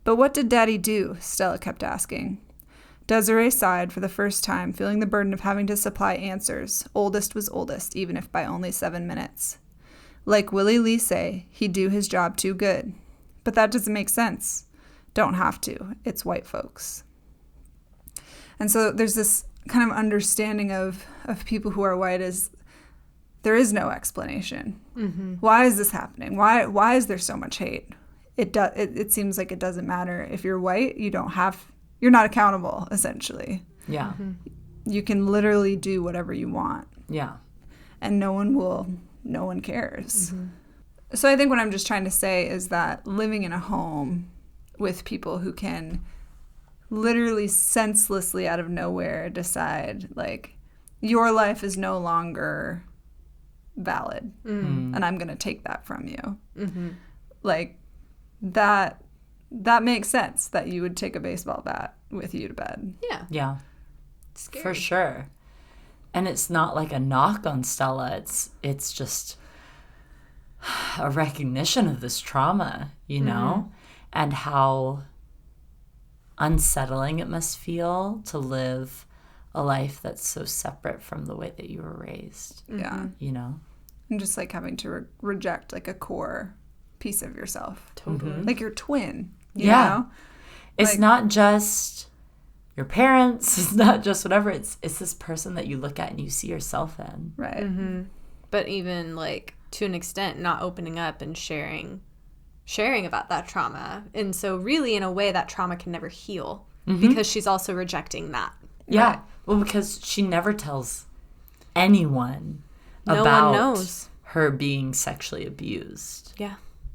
[SPEAKER 3] But what did Daddy do? Stella kept asking. Desiree sighed for the first time, feeling the burden of having to supply answers. Oldest was oldest, even if by only 7 minutes. Like Willie Lee say, he'd do his job too good. But that doesn't make sense. Don't have to. It's white folks. And so there's this kind of understanding of people who are white as there is no explanation. Mm-hmm. Why is this happening? Why is there so much hate? It seems like it doesn't matter. If you're white, you're not accountable, essentially.
[SPEAKER 1] Yeah.
[SPEAKER 2] Mm-hmm.
[SPEAKER 3] You can literally do whatever you want.
[SPEAKER 1] Yeah.
[SPEAKER 3] And no one cares. Mm-hmm. So I think what I'm just trying to say is that living in a home with people who can literally senselessly out of nowhere decide, like, your life is no longer valid, and I'm going to take that from you. Mm-hmm. Like, that makes sense that you would take a baseball bat with you to bed.
[SPEAKER 2] Yeah.
[SPEAKER 1] Yeah.
[SPEAKER 2] Scary.
[SPEAKER 1] For sure. And it's not like a knock on Stella. It's just a recognition of this trauma, you know, and how unsettling it must feel to live a life that's so separate from the way that you were raised.
[SPEAKER 3] Yeah.
[SPEAKER 1] You know?
[SPEAKER 3] And just like having to reject like a core piece of yourself.
[SPEAKER 2] Totally.
[SPEAKER 3] Like your twin. You
[SPEAKER 1] Yeah.
[SPEAKER 3] know?
[SPEAKER 1] It's
[SPEAKER 3] Like,
[SPEAKER 1] not just your parents. It's not just whatever. It's this person that you look at and you see yourself in.
[SPEAKER 3] right.
[SPEAKER 2] Mm-hmm. But even like to an extent, not opening up and sharing about that trauma. And so really in a way that trauma can never heal because she's also rejecting that.
[SPEAKER 1] Yeah.
[SPEAKER 3] Right.
[SPEAKER 1] Well, because she never tells anyone
[SPEAKER 2] No
[SPEAKER 1] about
[SPEAKER 2] one knows.
[SPEAKER 1] her being sexually abused.
[SPEAKER 2] Yeah.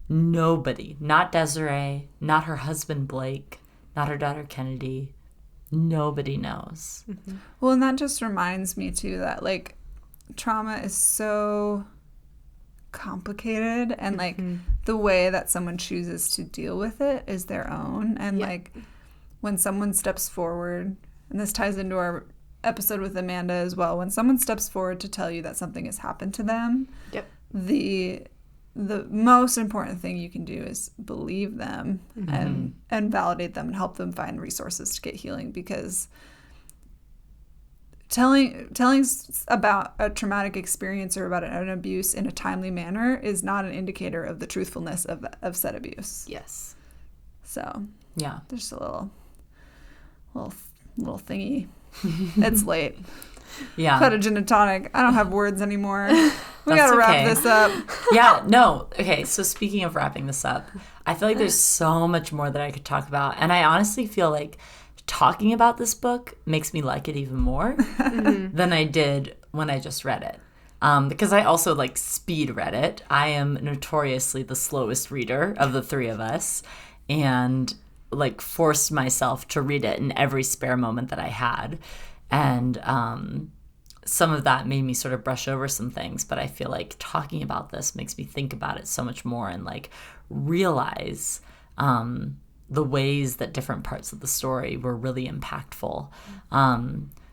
[SPEAKER 1] Nobody. Not Desiree, not her husband Blake, not her daughter Kennedy. Nobody knows.
[SPEAKER 2] Mm-hmm.
[SPEAKER 3] Well, and that just reminds me too that like trauma is so complicated, and like the way that someone chooses to deal with it is their own. And like when someone steps forward, and this ties into our episode with Amanda as well, when someone steps forward to tell you that something has happened to them, the most important thing you can do is believe them and validate them and help them find resources to get healing, because telling about a traumatic experience or about an abuse in a timely manner is not an indicator of the truthfulness of said abuse.
[SPEAKER 2] Yes.
[SPEAKER 3] So
[SPEAKER 1] Yeah.
[SPEAKER 3] there's a little thingy. It's late.
[SPEAKER 1] Yeah.
[SPEAKER 3] Had a gin and tonic. I don't have words anymore. We
[SPEAKER 1] That's
[SPEAKER 3] gotta wrap
[SPEAKER 1] okay.
[SPEAKER 3] this up.
[SPEAKER 1] Yeah, no. Okay, so speaking of wrapping this up, I feel like there's so much more that I could talk about. And I honestly feel like talking about this book makes me like it even more than I did when I just read it. Because I also like speed read it. I am notoriously the slowest reader of the three of us, and like forced myself to read it in every spare moment that I had. And some of that made me sort of brush over some things, but I feel like talking about this makes me think about it so much more and like realize the ways that different parts of the story were really impactful.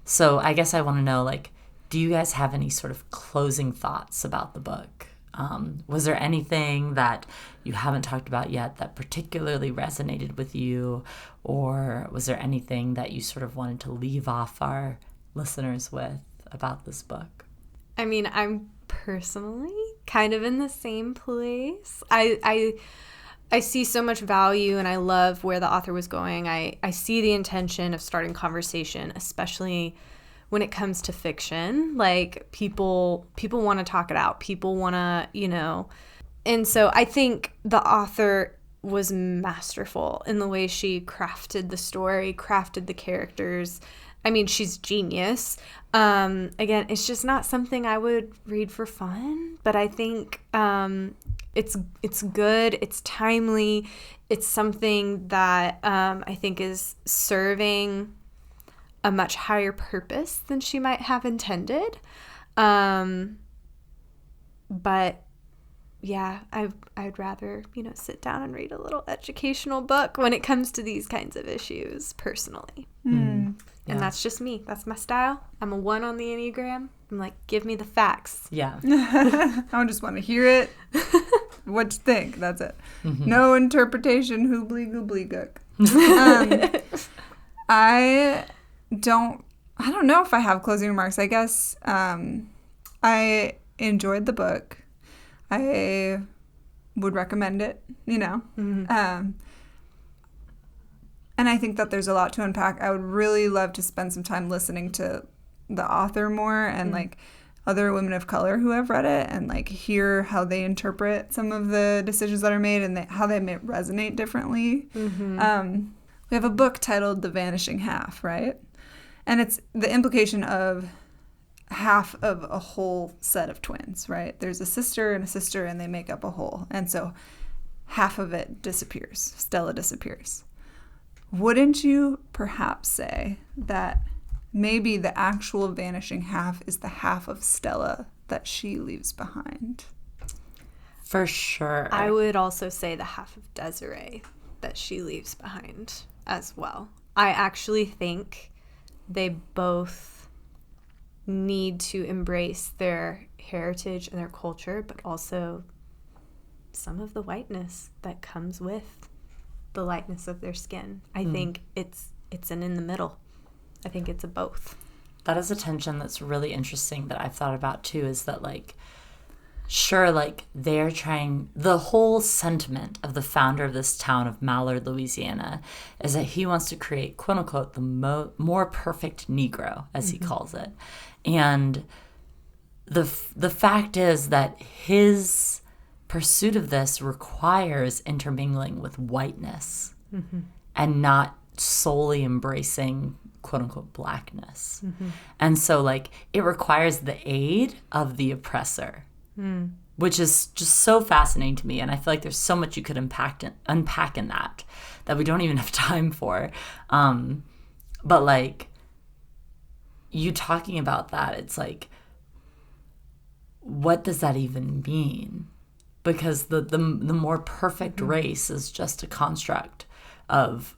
[SPEAKER 1] So I guess I want to know, like, do you guys have any sort of closing thoughts about the book? Was there anything that you haven't talked about yet that particularly resonated with you? Or was there anything that you sort of wanted to leave off our listeners with about this book?
[SPEAKER 2] I mean, I'm personally kind of in the same place. I see so much value, and I love where the author was going. I see the intention of starting conversation, especially when it comes to fiction. Like, people want to talk it out. People want to, you know. And so I think the author was masterful in the way she crafted the story, crafted the characters. I mean, she's genius. Again, it's just not something I would read for fun, but I think it's good, it's timely, it's something that I think is serving a much higher purpose than she might have intended. But yeah, I'd rather, you know, sit down and read a little educational book when it comes to these kinds of issues personally.
[SPEAKER 1] Yeah.
[SPEAKER 2] And that's just me. That's my style. I'm a 1 on the Enneagram. I'm like, give me the facts.
[SPEAKER 1] Yeah.
[SPEAKER 3] I just want to hear it what you think. That's it. No interpretation, hoobly goobly gook. I don't know if I have closing remarks. I guess I enjoyed the book. I would recommend it, and I think that there's a lot to unpack. I would really love to spend some time listening to the author more and like other women of color who have read it and like hear how they interpret some of the decisions that are made and how they may resonate differently. We have a book titled The Vanishing Half, right? And it's the implication of half of a whole set of twins, right? There's a sister and they make up a whole. And so half of it disappears. Stella disappears. Wouldn't you perhaps say that maybe the actual vanishing half is the half of Stella that she leaves behind?
[SPEAKER 1] For sure.
[SPEAKER 2] I would also say the half of Desiree that she leaves behind as well. I actually think they both need to embrace their heritage and their culture, but also some of the whiteness that comes with the lightness of their skin. I think it's an in the middle. I think it's a both.
[SPEAKER 1] That is a tension that's really interesting that I've thought about too, is that like, sure, like they're trying, the whole sentiment of the founder of this town of Mallard, Louisiana, is that he wants to create, quote unquote, the more perfect Negro, as he calls it. And the fact is that his pursuit of this requires intermingling with whiteness and not solely embracing, quote unquote, blackness. And so like it requires the aid of the oppressor. Which is just so fascinating to me. And I feel like there's so much you could unpack in that we don't even have time for. But like, you talking about that, it's like, what does that even mean? Because the more perfect race is just a construct of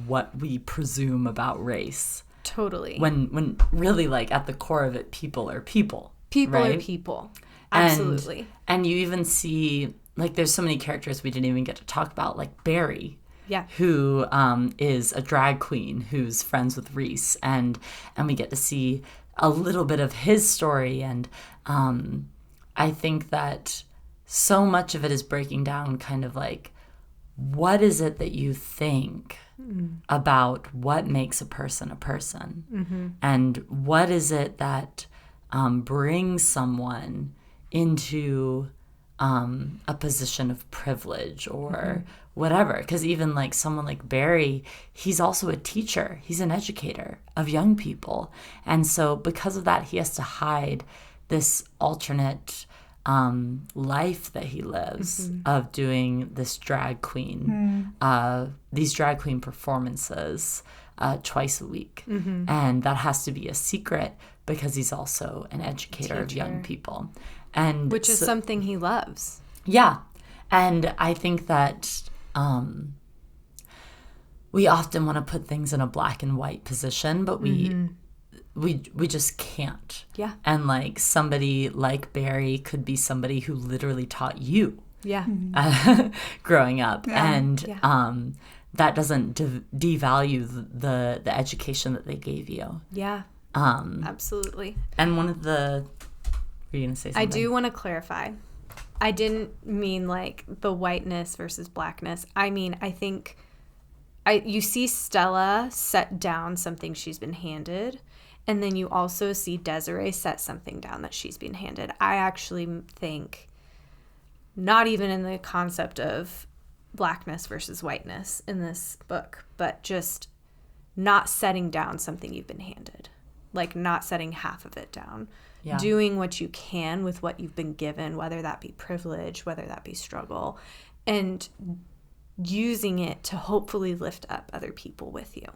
[SPEAKER 1] what we presume about race.
[SPEAKER 2] Totally.
[SPEAKER 1] When really, like, at the core of it, people are people.
[SPEAKER 2] People
[SPEAKER 1] right?
[SPEAKER 2] are people. Absolutely.
[SPEAKER 1] And you even see, like, there's so many characters we didn't even get to talk about, like Barry.
[SPEAKER 2] Yeah.
[SPEAKER 1] Who is a drag queen who's friends with Reese. And we get to see a little bit of his story. And I think that so much of it is breaking down kind of like, what is it that you think about what makes a person? And what is it that brings someone into a position of privilege or whatever? Because even like someone like Barry, he's also a teacher. He's an educator of young people. And so because of that, he has to hide this alternate life that he lives of doing this drag queen, these drag queen performances twice a week. And that has to be a secret because he's also an educator of young people. And
[SPEAKER 2] which is something he loves.
[SPEAKER 1] Yeah. And I think that we often want to put things in a black and white position, but we just can't.
[SPEAKER 2] Yeah.
[SPEAKER 1] And like somebody like Barry could be somebody who literally taught you growing up.
[SPEAKER 3] Yeah.
[SPEAKER 1] And that doesn't devalue the education that they gave you.
[SPEAKER 2] Yeah. Absolutely.
[SPEAKER 1] And one of the... Were you going to say something?
[SPEAKER 2] I do want to clarify. I didn't mean like the whiteness versus blackness. I mean, I think you see Stella set down something she's been handed, and then you also see Desiree set something down that she's been handed. I actually think not even in the concept of blackness versus whiteness in this book, but just not setting down something you've been handed, like not setting half of it down. Yeah. Doing what you can with what you've been given, whether that be privilege, whether that be struggle, and using it to hopefully lift up other people with you.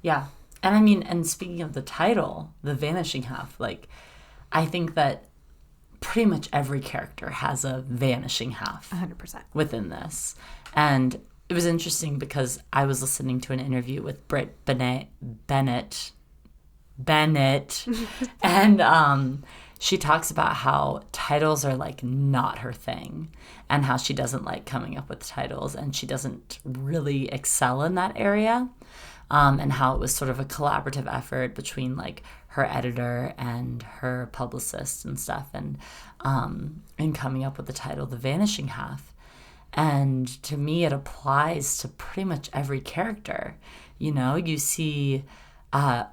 [SPEAKER 1] Yeah. And I mean, and speaking of the title, The Vanishing Half, like, I think that pretty much every character has a vanishing half
[SPEAKER 2] 100%
[SPEAKER 1] within this. And it was interesting because I was listening to an interview with Brit Bennett, and she talks about how titles are like not her thing, and how she doesn't like coming up with titles, and she doesn't really excel in that area, and how it was sort of a collaborative effort between like her editor and her publicist and stuff, and in coming up with the title The Vanishing Half. And to me, it applies to pretty much every character. You know, you see the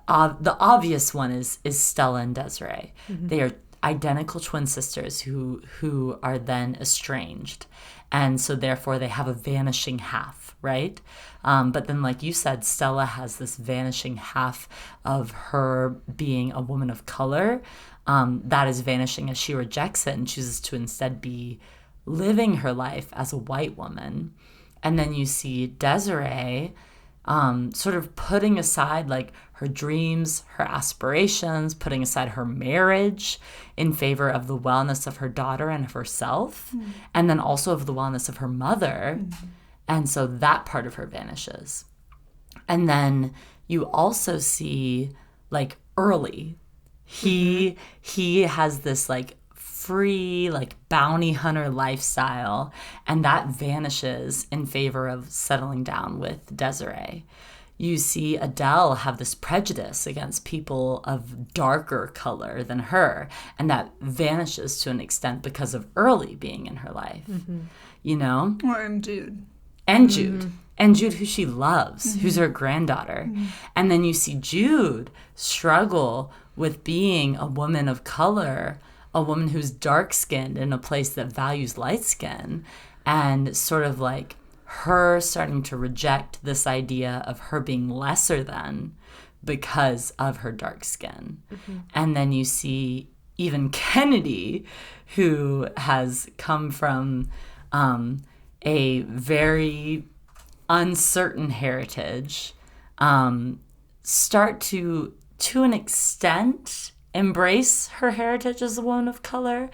[SPEAKER 1] obvious one is Stella and Desiree. Mm-hmm. They are identical twin sisters who are then estranged. And so therefore they have a vanishing half, right? But then, like you said, Stella has this vanishing half of her being a woman of color that is vanishing as she rejects it and chooses to instead be living her life as a white woman. And then you see Desiree sort of putting aside like her dreams, her aspirations, putting aside her marriage in favor of the wellness of her daughter and of herself, and then also of the wellness of her mother. And so that part of her vanishes. And then you also see like Early. He has this like free like bounty hunter lifestyle, and that vanishes in favor of settling down with Desiree. You see Adele have this prejudice against people of darker color than her, and that vanishes to an extent because of Early being in her life. You know?
[SPEAKER 3] Or Jude.
[SPEAKER 1] And Jude. And Jude, who she loves, who's her granddaughter. And then you see Jude struggle with being a woman of color, a woman who's dark-skinned in a place that values light skin, and sort of like her starting to reject this idea of her being lesser than because of her dark skin. And then you see even Kennedy, who has come from a very uncertain heritage, start to an extent, embrace her heritage as a woman of color,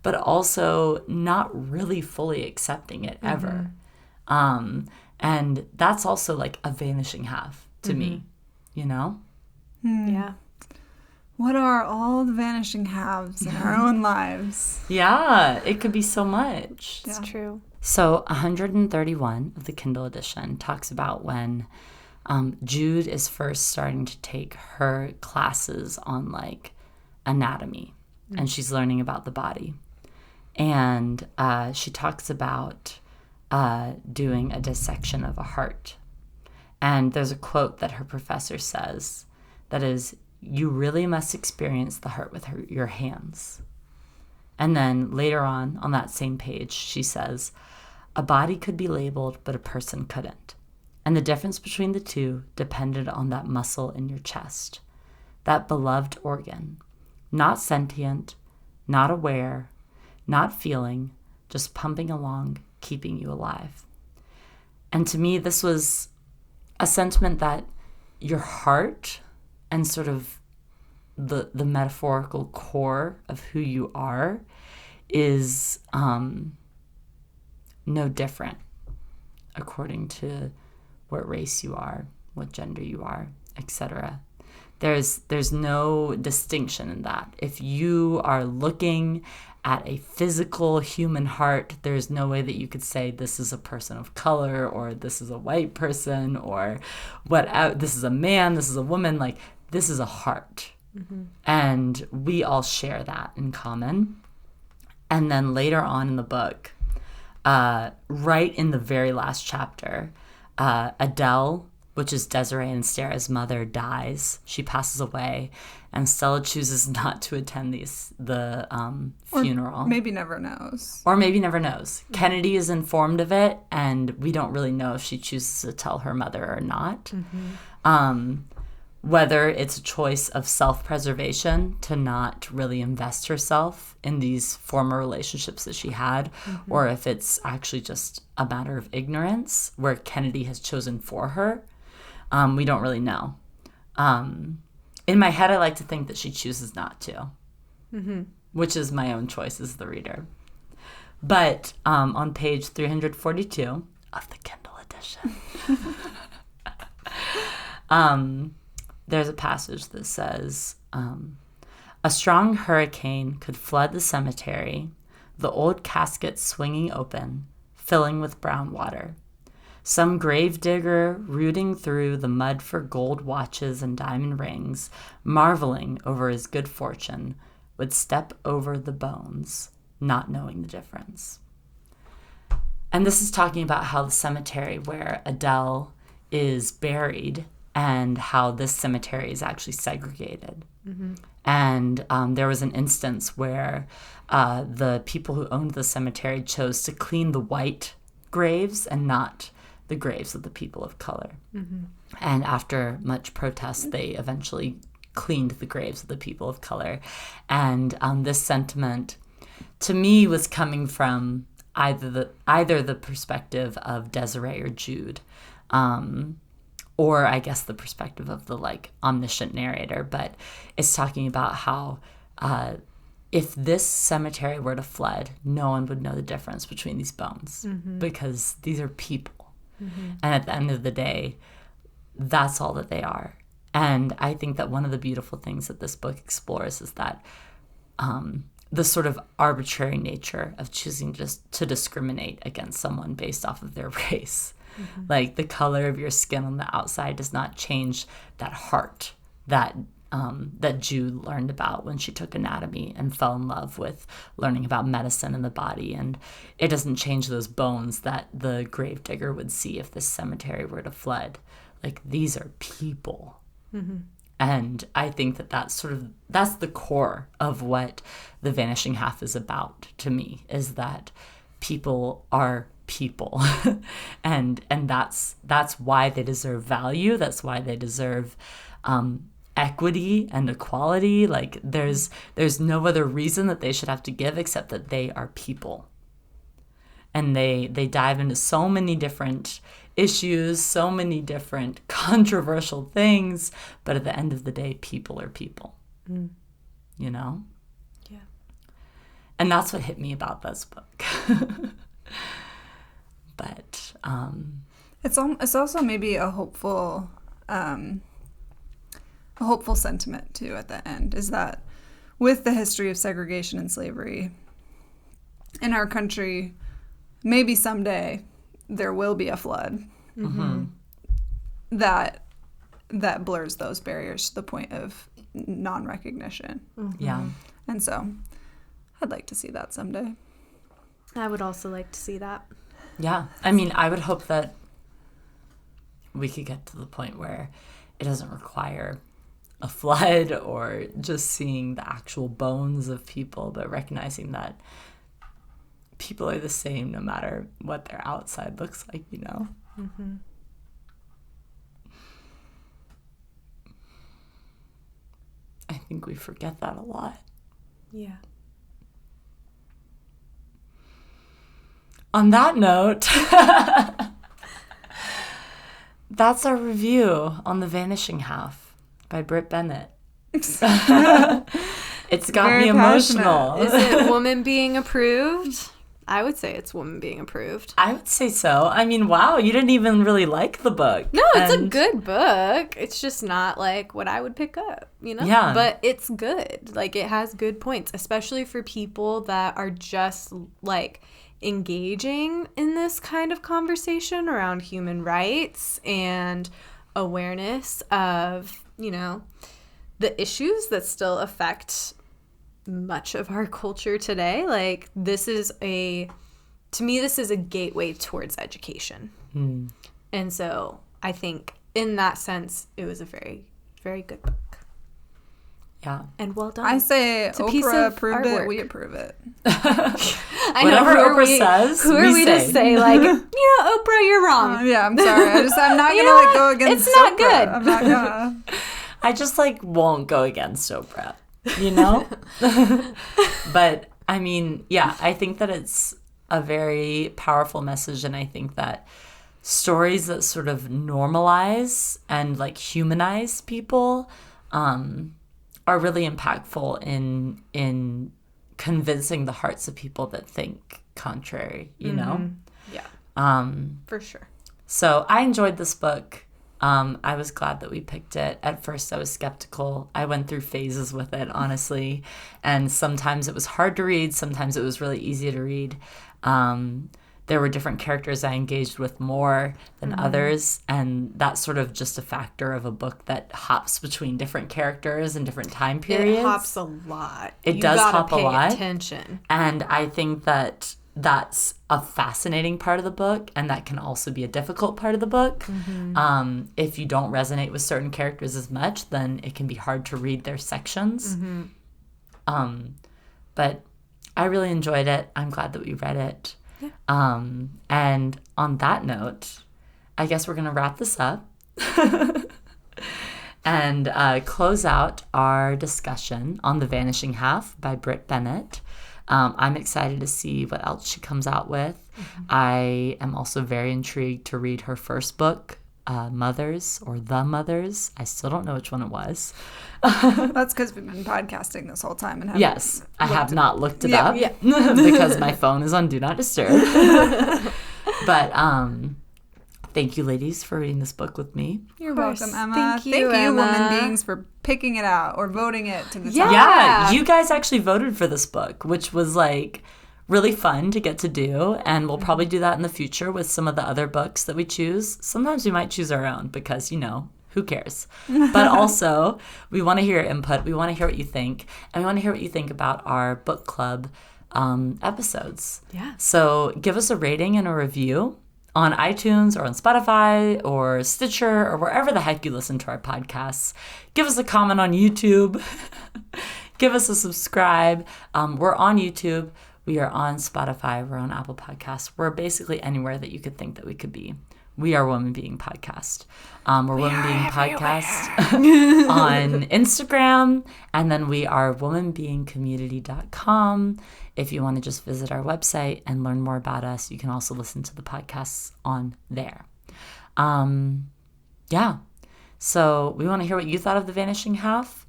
[SPEAKER 1] but also not really fully accepting it ever. And that's also like a vanishing half to me, you know?
[SPEAKER 2] Yeah.
[SPEAKER 3] What are all the vanishing halves in our own lives?
[SPEAKER 1] Yeah, it could be so much.
[SPEAKER 2] It's true.
[SPEAKER 1] So 131 of the Kindle edition talks about when Jude is first starting to take her classes on like anatomy, and she's learning about the body. And she talks about doing a dissection of a heart. And there's a quote that her professor says that is, "You really must experience the heart with your hands." And then later on that same page, she says, "A body could be labeled, but a person couldn't. And the difference between the two depended on that muscle in your chest, that beloved organ, not sentient, not aware, not feeling, just pumping along, keeping you alive." And to me, this was a sentiment that your heart and sort of the metaphorical core of who you are is no different according to what race you are, what gender you are, etc. There's no distinction in that. If you are looking at a physical human heart, there's no way that you could say this is a person of color, or this is a white person, or this is a man, this is a woman. Like, this is a heart. And we all share that in common. And then later on in the book, right in the very last chapter, Adele, which is Desiree and Sarah's mother, dies. She passes away, and Stella chooses not to attend the funeral.
[SPEAKER 3] Or maybe never knows.
[SPEAKER 1] Kennedy is informed of it, and we don't really know if she chooses to tell her mother or not. Whether it's a choice of self-preservation to not really invest herself in these former relationships that she had, or if it's actually just a matter of ignorance where Kennedy has chosen for her. We don't really know. In my head, I like to think that she chooses not to, which is my own choice as the reader. But on page 342 of the Kindle edition, there's a passage that says, A strong hurricane could flood the cemetery, the old caskets swinging open, filling with brown water. Some gravedigger rooting through the mud for gold watches and diamond rings, marveling over his good fortune, would step over the bones, not knowing the difference. And this is talking about how the cemetery where Adele is buried and how this cemetery is actually segregated. Mm-hmm. And there was an instance where the people who owned the cemetery chose to clean the white graves and not the graves of the people of color. Mm-hmm. And after much protest, they eventually cleaned the graves of the people of color. And this sentiment, to me, was coming from either the perspective of Desiree or Jude, or I guess the perspective of the like omniscient narrator. But it's talking about how if this cemetery were to flood, no one would know the difference between these bones, mm-hmm. because these are people. Mm-hmm. And at the end of the day, that's all that they are. And I think that one of the beautiful things that this book explores is that the sort of arbitrary nature of choosing just to discriminate against someone based off of their race. Mm-hmm. Like the color of your skin on the outside does not change that heart that Jude learned about when she took anatomy and fell in love with learning about medicine and the body. And it doesn't change those bones that the gravedigger would see if this cemetery were to flood. Like, these are people. Mm-hmm. And I think that that's the core of what The Vanishing Half is about to me, is that people are people. and that's why they deserve value. That's why they deserve equity and equality. Like, there's no other reason that they should have to give except that they are people. And they dive into so many different issues, so many different controversial things, but at the end of the day, people are people. Mm. You know?
[SPEAKER 2] Yeah.
[SPEAKER 1] And that's what hit me about this book. But
[SPEAKER 3] it's also maybe a hopeful sentiment too at the end, is that with the history of segregation and slavery in our country, maybe someday there will be a flood. Mm-hmm. that blurs those barriers to the point of non-recognition.
[SPEAKER 1] Mm-hmm. Yeah.
[SPEAKER 3] And so I'd like to see that someday.
[SPEAKER 2] I would also like to see that.
[SPEAKER 1] Yeah. I mean, I would hope that we could get to the point where it doesn't require a flood or just seeing the actual bones of people, but recognizing that people are the same no matter what their outside looks like, you know? Mm-hmm. I think we forget that a lot.
[SPEAKER 2] Yeah.
[SPEAKER 1] On that note, that's our review on The Vanishing Half by Brit Bennett. It's got
[SPEAKER 3] Very
[SPEAKER 1] me emotional.
[SPEAKER 2] Is it woman being approved? I would say it's woman being approved.
[SPEAKER 1] I would say so. I mean, wow, you didn't even really like the book.
[SPEAKER 2] No, it's a good book. It's just not like what I would pick up, you know?
[SPEAKER 1] Yeah.
[SPEAKER 2] But it's good. Like, it has good points, especially for people that are just like engaging in this kind of conversation around human rights and awareness of, you know, the issues that still affect much of our culture today. Like, to me, this is a gateway towards education. Mm. And so I think in that sense, it was a very, very good book.
[SPEAKER 1] Yeah.
[SPEAKER 2] And well done.
[SPEAKER 3] I say
[SPEAKER 2] it's
[SPEAKER 3] Oprah approved it, we approve it.
[SPEAKER 1] Whatever Oprah says,
[SPEAKER 2] who are we to say, like, Oprah, you're wrong.
[SPEAKER 3] Yeah, I'm sorry. I'm not going to go against
[SPEAKER 2] It's not
[SPEAKER 3] Oprah.
[SPEAKER 2] good.
[SPEAKER 3] I'm not going to.
[SPEAKER 1] I just, won't go against Oprah, you know? But, I mean, yeah, I think that it's a very powerful message, and I think that stories that sort of normalize and, humanize people are really impactful in convincing the hearts of people that think contrary, you know?
[SPEAKER 2] Yeah. For sure.
[SPEAKER 1] So I enjoyed this book. I was glad that we picked it. At first, I was skeptical. I went through phases with it, honestly. And sometimes it was hard to read. Sometimes it was really easy to read. There were different characters I engaged with more than others. And that's sort of just a factor of a book that hops between different characters and different time periods.
[SPEAKER 2] It hops a lot.
[SPEAKER 1] It does hop a lot.
[SPEAKER 2] Pay attention.
[SPEAKER 1] And I think that that's a fascinating part of the book, and that can also be a difficult part of the book. If you don't resonate with certain characters as much, then it can be hard to read their sections. But I really enjoyed it. I'm glad that we read it. Yeah. And on that note, I guess we're going to wrap this up and close out our discussion on The Vanishing Half by Brit Bennett. I'm excited to see what else she comes out with. I am also very intrigued to read her first book, Mothers, or The Mothers. I still don't know which one it was.
[SPEAKER 3] That's because we've been podcasting this whole time. And
[SPEAKER 1] yes, I have not looked it up because my phone is on Do Not Disturb. But thank you, ladies, for reading this book with me.
[SPEAKER 3] You're welcome, Emma. Thank you,
[SPEAKER 2] Emma.
[SPEAKER 3] woman beings, for picking it out or voting it to the top.
[SPEAKER 1] Yeah, you guys actually voted for this book, which was like really fun to get to do. And we'll probably do that in the future with some of the other books that we choose. Sometimes we might choose our own because, who cares? But also, we want to hear your input. We want to hear what you think. And we want to hear what you think about our book club episodes.
[SPEAKER 2] Yeah.
[SPEAKER 1] So give us a rating and a review on iTunes or on Spotify or Stitcher or wherever the heck you listen to our podcasts. Give us a comment on YouTube. Give us a subscribe. We're on YouTube. We are on Spotify. We're on Apple Podcasts. We're basically anywhere that you could think that we could be. We are Woman Being Podcast. We're Woman Being Podcast on Instagram. And then we are womanbeingcommunity.com. If you want to just visit our website and learn more about us, you can also listen to the podcasts on there. So we want to hear what you thought of The Vanishing Half.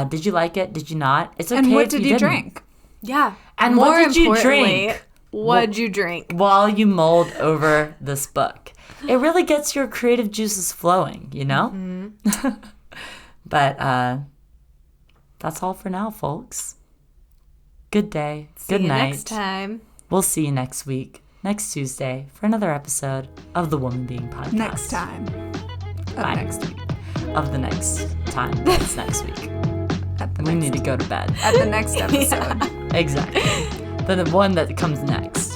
[SPEAKER 1] Did you like it? Did you not? It's okay.
[SPEAKER 3] And what
[SPEAKER 1] if
[SPEAKER 3] did
[SPEAKER 1] you
[SPEAKER 3] you
[SPEAKER 1] didn't.
[SPEAKER 3] drink?
[SPEAKER 2] Yeah.
[SPEAKER 1] And
[SPEAKER 2] more
[SPEAKER 1] what did you
[SPEAKER 2] importantly,
[SPEAKER 1] drink?
[SPEAKER 2] What'd you drink?
[SPEAKER 1] While you mulled over this book. It really gets your creative juices flowing, But that's all for now, folks. Good day. Good night.
[SPEAKER 2] See you next time.
[SPEAKER 1] We'll see you next week, next Tuesday, for another episode of the Woman Being Podcast.
[SPEAKER 3] Next time.
[SPEAKER 1] Bye.
[SPEAKER 3] Next week.
[SPEAKER 1] Of the next time. That's next week. We need to go to bed.
[SPEAKER 3] At the next episode.
[SPEAKER 1] Exactly. The one that comes next.